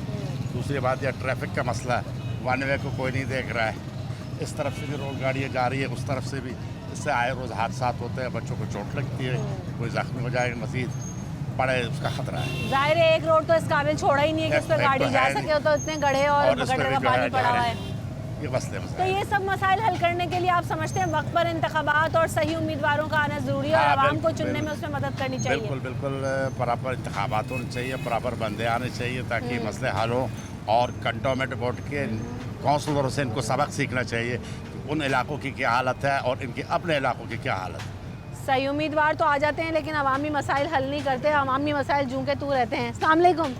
दूसरी बात यह ट्रैफिक का मसला है, वन वे को कोई नहीं देख रहा है, इस तरफ से भी रोड गाड़ियाँ जा रही है, उस तरफ से भी, इससे आए रोज़ हादसा होते हैं, बच्चों को चोट लगती है, कोई ज़ख्मी हो जाएगा, मज़ीद पड़े उसका खतरा है। जाहिर है एक रोड तो इस काबिल छोड़ा ही नहीं है कि इस पर गाड़ी जा सके, तो इतने गड्ढे और गटर का पानी पड़ा हुआ है, ये मसले। तो ये सब मसाइल हल करने के लिए आप समझते हैं वक्त पर इंतखाबात और सही उम्मीदवारों का आना ज़रूरी है, और आवाम को चुनने में उसमें मदद करनी चाहिए? बिल्कुल बिल्कुल, बराबर इंतखाबात होने चाहिए, बराबर बंदे आने चाहिए ताकि मसले हल हों, और कंटोनमेंट बोर्ड के काउंसलरों से इनको सबक सीखना चाहिए उन इलाकों की क्या हालत है और इनके अपने इलाकों की क्या हालत है। सही उम्मीदवार तो आ जाते हैं लेकिन अवामी मसाइल हल नहीं करते, अवामी मसाइल जूं के तू रहते हैं। अस्सलाम वालेकुम।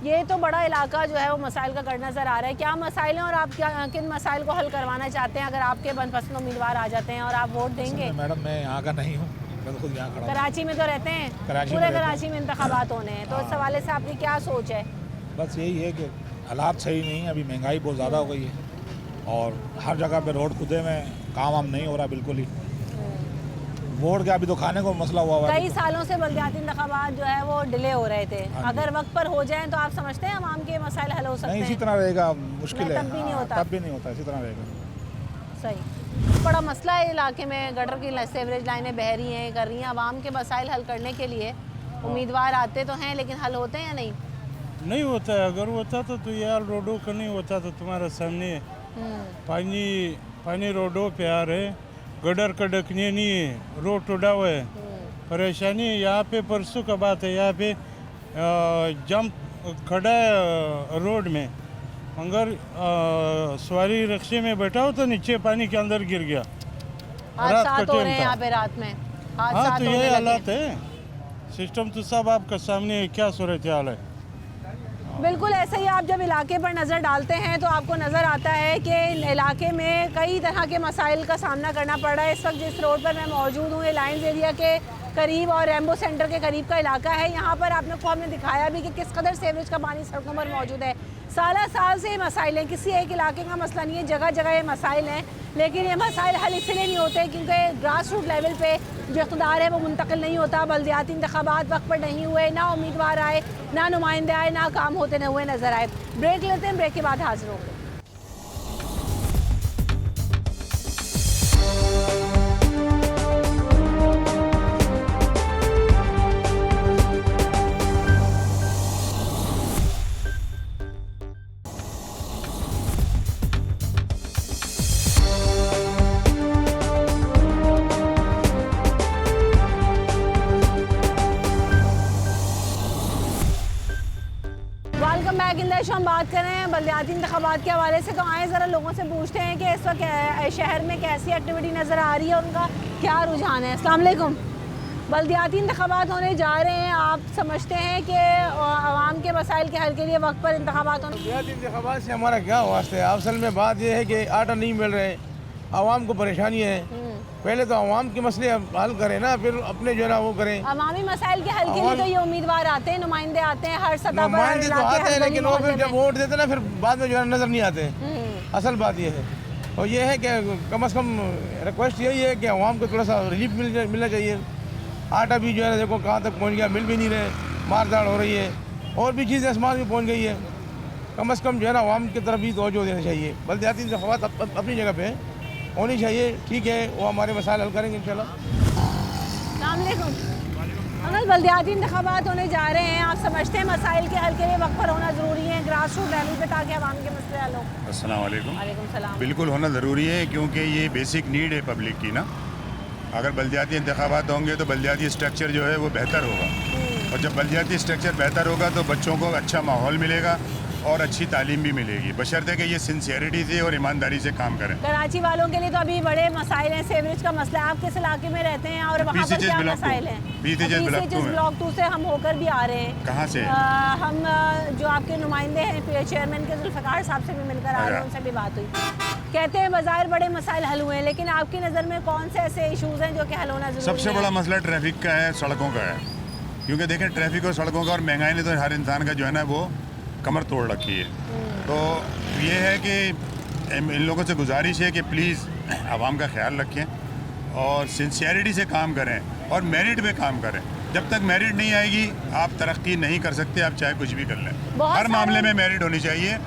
ये तो बड़ा इलाका जो है वो मसाइल का गढ़ नज़र आ रहा है, क्या मसाइल हैं और आप क्या किन मसाइल को हल करवाना चाहते हैं? अगर आपके मनपसंद उम्मीदवार आ जाते हैं और आप वोट देंगे? मैडम मैं यहाँ का नहीं हूँ, मैं खुद यहाँ खड़ा। कराची में तो रहते हैं, पूरे कराची में इंतखाबात होने हैं, तो इस हवाले से आपकी क्या सोच है? बस यही है कि हालात सही नहीं है, अभी महंगाई बहुत ज़्यादा हो गई है और हर जगह पे रोड खुदे में काम वाम नहीं हो रहा बिल्कुल ही। वोट क्या, अभी तो खाने को मसला हुआ है। कई सालों से बल्दियाती इंतखाबात जो है वो डिले हो रहे थे, अगर वक्त पर हो जाएं तो आप समझते हैं आवाम के मसाइल हल हो सकते हैं? नहीं, इसी तरह रहेगा, मुश्किल है। तब भी नहीं होता? तब भी नहीं होता, इसी तरह रहेगा। सही बड़ा मसला है इलाके में, गटर की सीवरेज लाइनें बह रही हैं, कर रही हैं। आवाम के मसाइल हल करने के लिए उम्मीदवार आते तो हैं, लेकिन हल होते हैं या नहीं? नहीं होता है। अगर होता तो यार रोडों का नहीं होता तो तुम्हारे सामने पानी पानी रोडों पे आ रहे, गडर कड़कने नहीं है, रोड टूटा हुआ है, परेशानी है। यहाँ पे परसों का बात है, यहाँ पे जंप खड़ा है रोड में, मगर सवारी रिक्शे में बैठा हो तो नीचे पानी के अंदर गिर गया। हादसात हो रहे हैं यहाँ पे रात में। हाँ, तो ये हालात है। सिस्टम तो सब आपका सामने है, क्या सूरत हाल है। बिल्कुल ऐसे ही आप जब इलाके पर नज़र डालते हैं तो आपको नज़र आता है कि इलाके में कई तरह के मसाइल का सामना करना पड़ रहा है। इस वक्त जिस रोड पर मैं मौजूद हूँ, ये लाइन्स एरिया के करीब और रेम्बो सेंटर के करीब का इलाका है। यहाँ पर हमने दिखाया भी कि किस कदर सीवरेज का पानी सड़कों पर मौजूद है। साल से ये मसाइल हैं, किसी एक इलाके का मसला नहीं है, जगह जगह ये मसाइल हैं। लेकिन ये मसाइल हल इसलिए नहीं होते क्योंकि ग्रास रूट लेवल पे जो इक़्तिदार है वो मुंतकिल नहीं होता। बल्दियाती इंतखाबात वक्त पर नहीं हुए, ना उम्मीदवार आए, ना नुमाइंदे आए, ना काम होते हुए नज़र आए। ब्रेक लेते हैं, ब्रेक के बाद हाजिर होंगे। हम बात कर रहे हैं बल्दियाती इंतखाबात के हवाले से, तो आए ज़रा लोगों से पूछते हैं कि इस वक्त शहर में कैसी एक्टिविटी नज़र आ रही है, उनका क्या रुझान है। अस्सलाम वालेकुम। बल्दियाती इंतखाबात होने जा रहे हैं, आप समझते हैं कि आवाम के मसाइल के हल के लिए वक्त पर इंतखाबात होने? बल्दियाती इंतखाबात से हमारा क्या वास्ता है। असल में बात यह है कि आटा नहीं मिल रहे, आवाम को परेशानी है। पहले तो आवाम के मसले हल करें ना, फिर अपने जो है ना वो करें। अवामी मसाइल के हल के लिए तो ये उम्मीदवार आते हैं, नुमाइंदे आते हैं हर सतह पर, नुमाइंदे तो आते हैं, लेकिन वो फिर जब वोट देते ना फिर बाद में जो है नज़र नहीं आते। असल बात ये है, और ये है कि कम से कम रिक्वेस्ट यही है कि आवाम को थोड़ा सा रिलीफ मिलना चाहिए। आटा भी जो है देखो कहाँ तक पहुँच गया, मिल भी नहीं रहे, मारधाड़ हो रही है, और भी चीज़ें आसमान में पहुँच गई है। कम से कम जो है ना आवाम की तरफ भी तवज्जो देना चाहिए। बल्दियाती इंतखाबात अपनी जगह पे होनी चाहिए, ठीक है, वो हमारे मसाइल हल करेंगे इंशाल्लाह। अस्सलाम वालेकुम। अगर बल्दियाती इंतखाबात होने जा रहे हैं, आप समझते हैं मसाइल के हल के लिए वक्त पर होना ज़रूरी है ग्रास रूट लेवल पे, ताकि आवाम के मसले हल हों? अस्सलाम वालेकुम। वालेकुम सलाम। बिल्कुल होना ज़रूरी है, क्योंकि ये बेसिक नीड है पब्लिक की ना। अगर बल्दियाती इंतखाबात होंगे तो बल्दियाती स्ट्रक्चर जो है वो बेहतर होगा, और जब बल्दियाती स्ट्रक्चर बेहतर होगा तो बच्चों को अच्छा माहौल मिलेगा और अच्छी तालीम भी मिलेगी, बशर्ते कि ये सिंसियरिटी से और ईमानदारी से काम करें। कराची वालों के लिए तो अभी बड़े मसाइल हैं, सीवरेज का मसला है। आप किस इलाके में रहते हैं और वहाँ पर क्या मसाइल हैं? ब्लॉक 2 से हम होकर भी आ रहे हैं। कहाँ से? हम जो आपके नुमाइंदे हैं चेयरमैन के जुल्फ़िकार साहब से भी मिलकर आ रहे हैं, उनसे भी बात हुई। कहते हैं बाज़ार बड़े मसाइल हल हुए हैं, लेकिन आपकी नज़र में कौन से ऐसे इशूज़ हैं जो कि हल होना ज़रूरी है? सबसे बड़ा मसला ट्रैफिक का है, सड़कों का है। क्योंकि देखें ट्रैफिक और सड़कों का और महंगाई ने तो हर इंसान का जो है ना वो कमर तोड़ रखी है। तो ये है कि इन लोगों से गुजारिश है कि प्लीज़ आवाम का ख्याल रखें और सिंसियरिटी से काम करें और मेरिट पे काम करें। जब तक मेरिट नहीं आएगी आप तरक्की नहीं कर सकते, आप चाहे कुछ भी कर लें। हर मामले में मेरिट होनी चाहिए,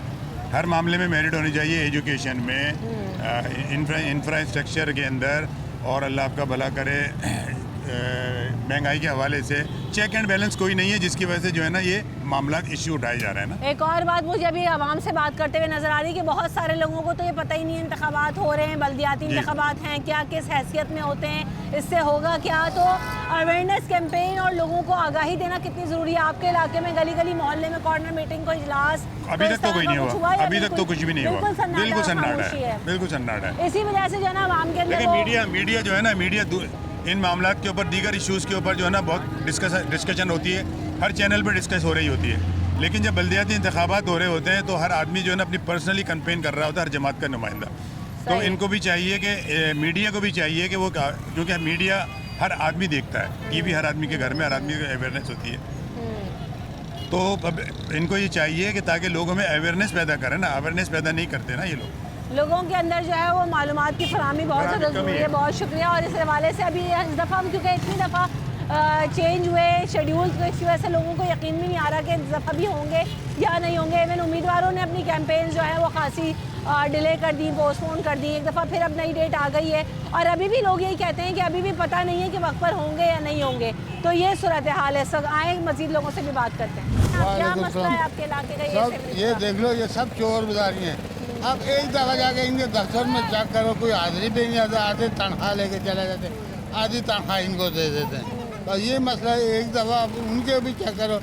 हर मामले में मेरिट होनी चाहिए, एजुकेशन में, इंफ्रास्ट्रक्चर के अंदर, और अल्लाह आपका भला करे महंगाई के हवाले से चेक एंड बैलेंस कोई नहीं है, जिसकी वजह से जो है ना ये मामला इश्यू उठाए जा रहे हैं ना। एक और बात मुझे अभी आवाम से बात करते हुए नजर आ रही है कि बहुत सारे लोगों को तो ये पता ही नहीं है इंतखाबात हो रहे हैं, बल्दियाती इंतखाबात हैं क्या, किस हैसियत में होते हैं, इससे होगा क्या। तो अवेयरनेस कैंपेन और लोगों को आगाही देना कितनी ज़रूरी है। आपके इलाके में गली गली मोहल्ले में कॉर्नर मीटिंग को इजलास अभी तक तो कोई नहीं हुआ, अभी तक तो कुछ भी नहीं हुआ, बिल्कुल सन्नाटा है, बिल्कुल सन्नाटा है। इसी वजह से जो है ना आवाम के अंदर मीडिया जो है ना, मीडिया इन मामलात के ऊपर, दीगर इश्यूज़ के ऊपर जो है ना बहुत डिस्कशन होती है, हर चैनल पर डिस्कस हो रही होती है। लेकिन जब बल्दियाती इंतखाबात हो रहे होते हैं तो हर आदमी जो है ना अपनी पर्सनली कैंपेन कर रहा होता है, हर जमात का नुमाइंदा। तो इनको भी चाहिए कि मीडिया को भी चाहिए कि वो, क्योंकि मीडिया हर आदमी देखता है, टीवी हर आदमी के घर में, हर आदमी को अवेयरनेस होती है। तो अब इनको ये चाहिए कि ताकि लोगों में अवेयरनेस पैदा करें ना, अवेयरनेस पैदा नहीं करते ना ये लोगों के अंदर जो है वो मालूमात की फराहमी बहुत ज़्यादा ज़रूरी है। बहुत शुक्रिया। और इस हवाले से अभी इस दफ़ा क्योंकि इतनी दफ़ा चेंज हुए शेड्यूल, तो इस वजह से लोगों को यकीन भी नहीं आ रहा कि इस दफ़ा भी होंगे या नहीं होंगे। इवन उम्मीदवारों ने अपनी कैंपेन जो है वो खासी डिले कर दी, पोस्टपोन कर दी। एक दफ़ा फिर अब नई डेट आ गई है और अभी भी लोग यही कहते हैं कि अभी भी पता नहीं है कि वक्त पर होंगे या नहीं होंगे। तो ये सूरत हाल है। सब आए मज़ीद लोगों से भी बात करते हैं। क्या मसला है आपके इलाके का? ये देख लो, ये सब चोर बाजारी हैं। अब एक जगह जाके इनके दफ्तर में चेक करो, कोई हाजिरी पे नहीं आता, आधे तनख्वाह लेके चले जाते, आधी तनख्वाह इनको दे देते हैं। तो ये मसला है, एक दफ़ा उनके भी चेक करो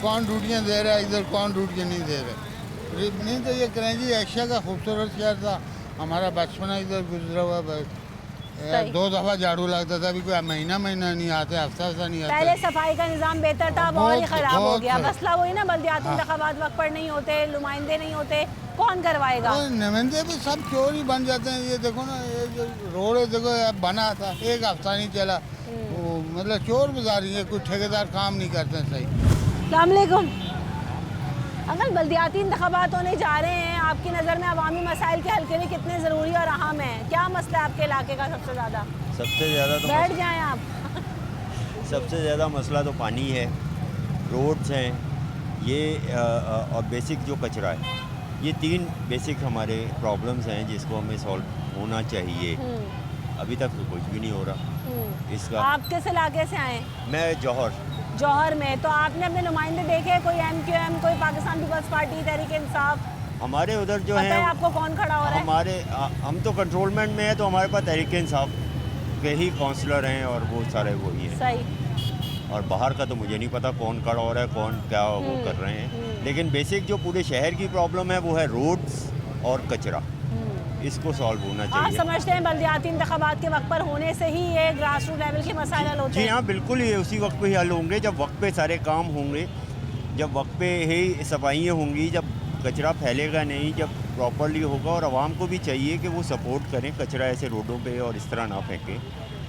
कौन ड्यूटियाँ दे रहा है, इधर कौन ड्यूटियाँ नहीं दे रहे। नहीं तो ये कराची एशिया का खूबसूरत शहर था, हमारा बचपना इधर गुजरा हुआ। बस 2 दफ़ा झाड़ू लगता था, अभी कोई महीना नहीं आते, हफ्ता नहीं आता। पहले सफाई का निज़ाम बेहतर था, वो और ही ख़राब हो गया। मसला वही ना, बल्दियाती इंतखाबात वक्त पर नहीं होते, नुमाइंदे नहीं होते, कौन करवाएगा? नुमाइंदे भी सब चोर ही बन जाते हैं। ये देखो ना, ये जो रोड देखो बना था, एक हफ्ता नहीं चला, वो मतलब चोर बाजारी है, कोई ठेकेदार काम नहीं करते सही। अस्सलाम वालेकुम अंकल, बल्दियाती इंतखाबात होने जा रहे हैं, आपकी नज़र में अवामी मसाइल के हल के लिए कितने ज़रूरी और अहम हैं? क्या मसला है आपके इलाके का सबसे ज़्यादा? सबसे ज़्यादा तो बैठ जाएं आप। सबसे ज़्यादा मसला तो पानी है, रोड्स हैं, ये और बेसिक जो कचरा है। ये 3 बेसिक हमारे प्रॉब्लम्स हैं जिसको हमें सॉल्व होना चाहिए। अभी तक तो कुछ भी नहीं हो रहा इसका। आप किस इलाके से आए? मैं जौहर में। तो आपने अपने नुमाइंदे देखे, कोई MQM, कोई पाकिस्तान पीपल्स पार्टी, तहरीक इंसाफ? हमारे उधर जो पता है आपको कौन खड़ा हो रहा है? हम तो कंट्रोलमेंट में है, तो हमारे पास तहरीक इंसाफ के ही काउंसलर हैं और वो सारे वही हैं। सही। और बाहर का तो मुझे नहीं पता कौन खड़ा हो रहा है, कौन क्या वो कर रहे हैं। लेकिन बेसिक जो पूरे शहर की प्रॉब्लम है वो है रोड्स और कचरा, इसको सॉल्व होना आप चाहिए। समझते हैं बल्दियाती इंतखाबात के वक्त पर होने से ही ये ग्रास रूट लेवल के मसाइल हल होते जी हैं? हाँ, बिल्कुल ही उसी वक्त पे ही हल होंगे जब वक्त पे सारे काम होंगे, जब वक्त पे ही सफाइयाँ होंगी, जब कचरा फैलेगा नहीं, जब प्रॉपरली होगा। और आवाम को भी चाहिए कि वो सपोर्ट करें, कचरा ऐसे रोडों पे और इस तरह ना फेंकें।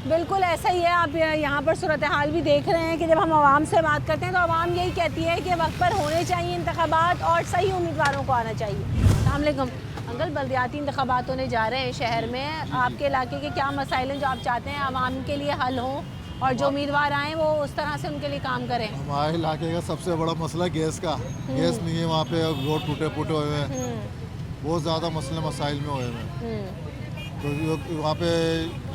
बिल्कुल ऐसा ही है। आप यहाँ पर सूरत हाल भी देख रहे हैं कि जब हम आवाम से बात करते हैं तो आवाम यही कहती है कि वक्त पर होने चाहिए इंतखाबात और सही उम्मीदवारों को आना चाहिए। अस्सलाम वालेकुम अंकल, बल्दियाती इंतखाबात होने जा रहे हैं शहर में, आपके इलाके के क्या मसाइल हैं जो आप चाहते हैं आवाम के लिए हल हों और जो उम्मीदवार आएँ वो उस तरह से उनके लिए काम करें? हमारे इलाके का सबसे बड़ा मसला गैस का, गैस नहीं है वहाँ पे, रोड टूटे फूटे हुए हैं, बहुत ज़्यादा मसले मसाइल में हुए हैं। तो वहाँ पे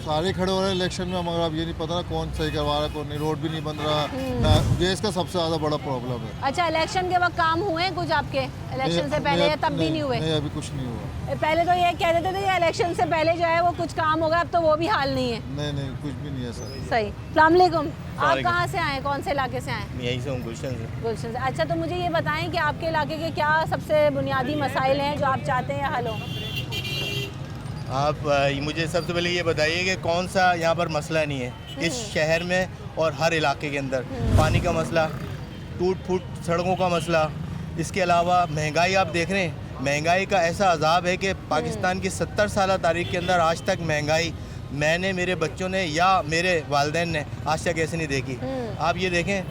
सारे खड़े हो रहे हैं इलेक्शन में, मगर अब ये नहीं पता ना कौन सही करवा रहा है कौन नहीं। रोड भी नहीं बन रहा, गैस का सबसे ज़्यादा बड़ा प्रॉब्लम है। अच्छा, इलेक्शन के वक्त काम हुए कुछ आपके? इलेक्शन से पहले या तब भी नहीं हुए? नहीं, अभी कुछ नहीं हुआ। पहले तो ये कह देते थे कि इलेक्शन से पहले जो है वो कुछ काम होगा, अब तो वो भी हाल नहीं है। नहीं, कुछ भी नहीं है सर। सही। अस्सलाम वालेकुम, आप कहाँ से आए, कौन से इलाके से आए? यहीं से हूँ, गुलशन से। गुलशन से। अच्छा, तो मुझे ये बताएं कि आपके इलाके के क्या सबसे बुनियादी मसाइल हैं जो आप चाहते हैं हल हो? आप मुझे सबसे पहले ये बताइए कि कौन सा यहाँ पर मसला नहीं है इस शहर में और हर इलाके के अंदर? पानी का मसला, टूट फूट सड़कों का मसला, इसके अलावा महंगाई आप देख रहे हैं। महंगाई का ऐसा अजाब है कि पाकिस्तान की 70 साल तारीख के अंदर आज तक महंगाई मैंने, मेरे बच्चों ने या मेरे वालिदैन ने आज तक ऐसे नहीं देखी। आप ये देखें,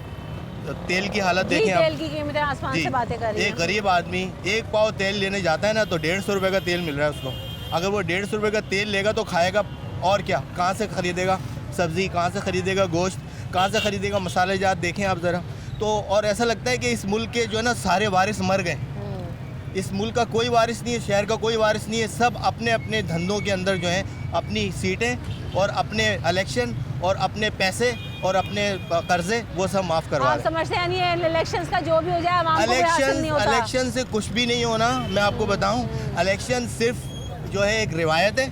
तेल की हालत देखें, तेल की कीमतें आसमान से बातें कर रही हैं। एक गरीब आदमी 1 पाव तेल लेने जाता है ना तो 150 रुपये का तेल मिल रहा है उसको। अगर वो 150 रुपये का तेल लेगा तो खाएगा और क्या, कहाँ से ख़रीदेगा सब्ज़ी, कहाँ से ख़रीदेगा गोश्त, कहाँ से ख़रीदेगा मसाले जात? देखें आप ज़रा तो। और ऐसा लगता है कि इस मुल्क के जो है ना सारे वारिस मर गए। इस मुल्क का कोई वारिस नहीं है, शहर का कोई वारिस नहीं है। सब अपने अपने धंधों के अंदर जो है अपनी सीटें और अपने इलेक्शन और अपने पैसे और अपने कर्जे वो सब माफ़ करवा रहे हैं। आप समझते हैं इलेक्शन का जो भी हो जाए आवाम को हासिल नहीं होता? इलेक्शन से कुछ भी नहीं होना। मैं आपको बताऊं, इलेक्शन सिर्फ जो है एक रिवायत है।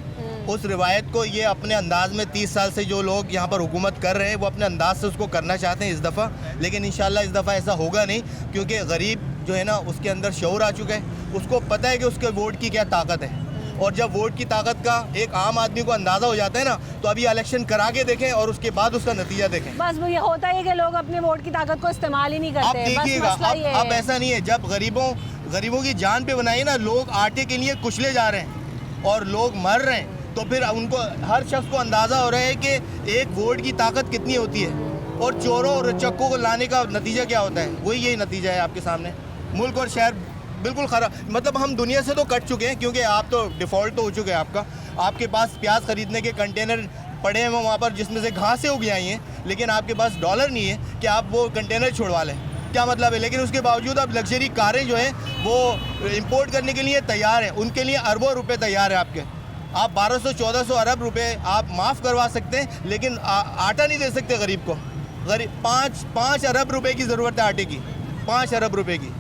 उस रिवायत को ये अपने अंदाज में 30 साल से जो लोग यहाँ पर हुकूमत कर रहे हैं वो अपने अंदाज से उसको करना चाहते हैं इस दफ़ा। लेकिन इंशाल्लाह इस दफ़ा ऐसा होगा नहीं, क्योंकि गरीब जो है ना उसके अंदर शऊर आ चुका है। उसको पता है कि उसके वोट की क्या ताकत है। और जब वोट की ताकत का एक आम आदमी को अंदाज़ा हो जाता है ना, तो अभी इलेक्शन करा के देखें और उसके बाद उसका नतीजा देखें। बस वो ये होता है कि लोग अपने वोट की ताकत को इस्तेमाल ही नहीं करते। अब देखिएगा, अब ऐसा नहीं है। जब गरीबों की जान पे बनाई ना, लोग आटे के लिए कुचले जा रहे हैं और लोग मर रहे हैं, तो फिर उनको हर शख्स को अंदाज़ा हो रहा है कि एक वोट की ताकत कितनी होती है और चोरों और चक्कों को लाने का नतीजा क्या होता है। वही यही नतीजा है आपके सामने। मुल्क और शहर बिल्कुल ख़राब, मतलब हम दुनिया से तो कट चुके हैं, क्योंकि आप तो डिफ़ॉल्ट तो हो चुके हैं आपका। आपके पास प्याज ख़रीदने के कंटेनर पड़े हैं वहाँ पर जिसमें से घासें उग आई हैं, लेकिन आपके पास डॉलर नहीं है कि आप वो कंटेनर छुड़वा लें। क्या मतलब है? लेकिन उसके बावजूद अब लग्जरी कारें जो हैं वो इंपोर्ट करने के लिए तैयार हैं, उनके लिए अरबों रुपए तैयार हैं आपके। आप 1200-1400 अरब रुपए आप माफ़ करवा सकते हैं, लेकिन आटा नहीं दे सकते गरीब को। गरीब 5 अरब रुपए की ज़रूरत है आटे की, 5 अरब रुपए की।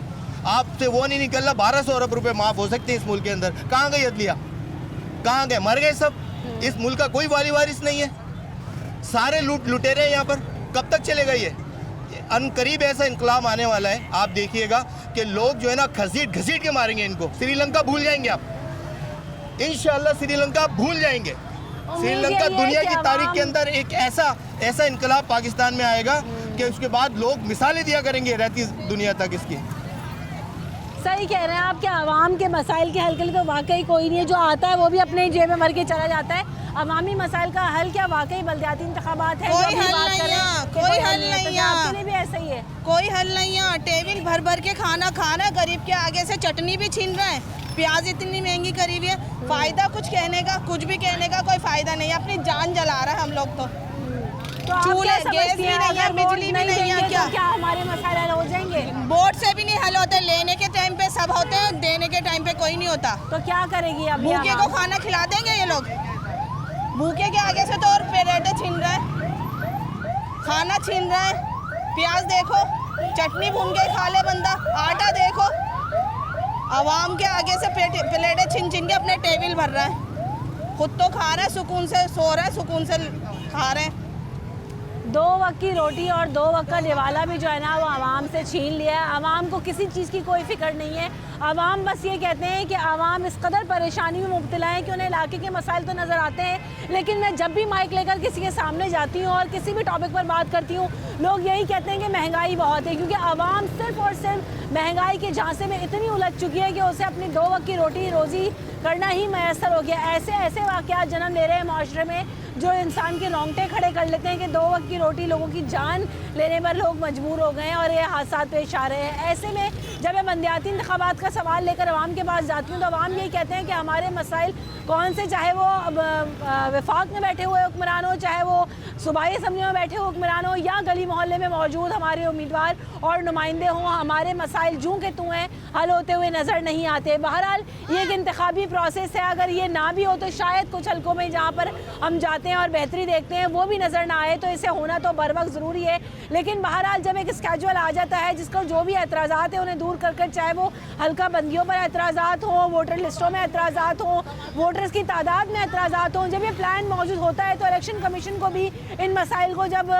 आपसे वो नहीं निकल रहा, 1200 अरब रुपए माफ़ हो सकते हैं इस मुल्क के अंदर। कहाँ गई अदलिया? कहाँ गए? मर गए सब। इस मुल्क का कोई वाली वारिस नहीं है, सारे लुटेरे हैं यहाँ पर। कब तक चलेगा ये? अनकरीब ऐसा इनकलाब आने वाला है, आप देखिएगा कि लोग जो है ना घसीट घसीट के मारेंगे इनको। श्रीलंका भूल जाएंगे आप, इंशाल्लाह श्रीलंका भूल जाएंगे। श्रीलंका दुनिया की तारीख के अंदर एक ऐसा इनकलाब पाकिस्तान में आएगा कि उसके बाद लोग मिसालें दिया करेंगे रहती दुनिया तक इसकी। सही कह रहे हैं आप कि आवाम के मसाइल के हल के लिए तो वाकई कोई नहीं है, जो आता है वो भी अपने जेब में भर के चला जाता है। अवामी मसाइल का हल क्या वाकई बल्दियाती इंतखाबात है? कोई हल नहीं है, कोई हल नहीं है। आपके लिए भी ऐसा ही है? कोई हल नहीं है। टेबल भर भर के खाना खा रहा है, गरीब के आगे से चटनी भी छीन रहा है, प्याज इतनी महंगी करी हुई है। फ़ायदा कुछ कहने का, कुछ भी कहने का कोई फ़ायदा नहीं है। अपनी जान जला रहा है हम लोग तो चूल्हे गैस भी नहीं है, बिजली भी नहीं है। क्या हमारे मसाइल हल हो जाएंगे? बोर्ड से भी नहीं हल होते। लेने के टाइम पे सब होते हैं, देने के टाइम पे कोई नहीं होता। तो क्या करेगी अब? भूखे को खाना खिला देंगे ये लोग? भूखे के आगे से तो और प्लेटें छीन रहा है, खाना छीन रहा है। प्याज देखो, चटनी भून के खा ले बंदा। आटा देखो, आवाम के आगे से प्लेटें छीन छीन के अपने टेबल भर रहा है। खुद तो खा रहा है, सुकून से सो रहा है, सुकून से खा रहे हैं। 2 वक्त की रोटी और 2 वक्त का निवाला भी जो है ना वो आवाम से छीन लिया है। आवाम को किसी चीज़ की कोई फ़िक्र नहीं है। आवाम बस ये कहते हैं कि आवाम इस कदर परेशानी में मुब्तला है कि उन्हें इलाके के मसाइल तो नज़र आते हैं, लेकिन मैं जब भी माइक लेकर किसी के सामने जाती हूँ और किसी भी टॉपिक पर बात करती हूँ, लोग यही कहते हैं कि महंगाई बहुत है, क्योंकि आवाम सिर्फ़ और सिर्फ महंगाई के झांसे में इतनी उलझ चुकी है कि उसे अपनी 2 वक्त की रोटी रोज़ी करना ही मैसर हो गया। ऐसे वाक़यात जन्म ले रहे हैं माशरे में जो इंसान के रोंगटे खड़े कर लेते हैं कि 2 वक्त की रोटी लोगों की जान लेने पर लोग मजबूर हो गए हैं और ये हादसा पेश आ रहे हैं। ऐसे में जब मैं बल्दियाती इंतखाबात का सवाल लेकर अवाम के पास जाती हूँ तो अवाम यही कहते हैं कि हमारे मसाइल कौन से, चाहे वो वफाक में बैठे हुए हुक्मरान हो, चाहे वो सूबाई असम्बली में बैठे हुए हुक्मरान हो, या गली मोहल्ले में मौजूद हमारे उम्मीदवार और नुमाइंदे हों, हमारे मसाइल जूँ के तूँ हैं हल होते हुए नज़र नहीं आते। बहरहाल ये एक इंतखाबी प्रोसेस है, अगर ये ना भी हो तो शायद कुछ हल्कों में जहाँ पर हम जाते हैं और बेहतरी देखते हैं वो भी नज़र ना आए, तो इसे होना तो बर वक्त ज़रूरी है। लेकिन बहरहाल जब एक स्केजुअल आ जाता है जिसका जो भी एतराज़ात है उन्हें दूर कर चाहे वो हल्का बंदियों पर एतराज़ात हों, वोटर लिस्टों में एतराज़ात हों, वोटर्स की तादाद में एतराज़ात हों, जब ये प्लान मौजूद होता है तो इलेक्शन कमीशन को भी इन मसाइल को जब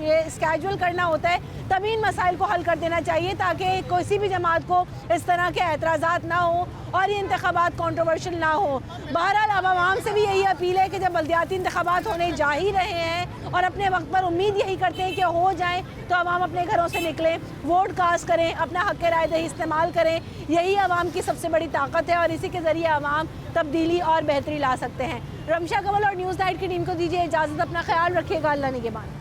ये स्केजुअल करना होता है तभी इन मसाइल को हल कर देना चाहिए ताकि किसी भी जमात को इस तरह के एतराज़ात ना हो और ये इंतखाबात कंट्रोवर्शियल ना हो। बहरहाल अब आवाम से भी यही अपील है कि जब बल्दियाती इंतखाबात होने जा ही रहे हैं और अपने वक्त पर उम्मीद यही करते हैं कि हो जाए, तो आवाम अपने घरों से निकलें, वोट कास्ट करें, अपना हक़ राय दही इस्तेमाल करें। यही आवाम की सबसे बड़ी ताकत है और इसी के ज़रिए आवाम तब्दीली और बेहतरी ला सकते हैं। रमशा कमल और न्यूज़ नाइट की टीम को दीजिए इजाज़त, अपना ख्याल रखिएगा, अल्लाह निगहबान।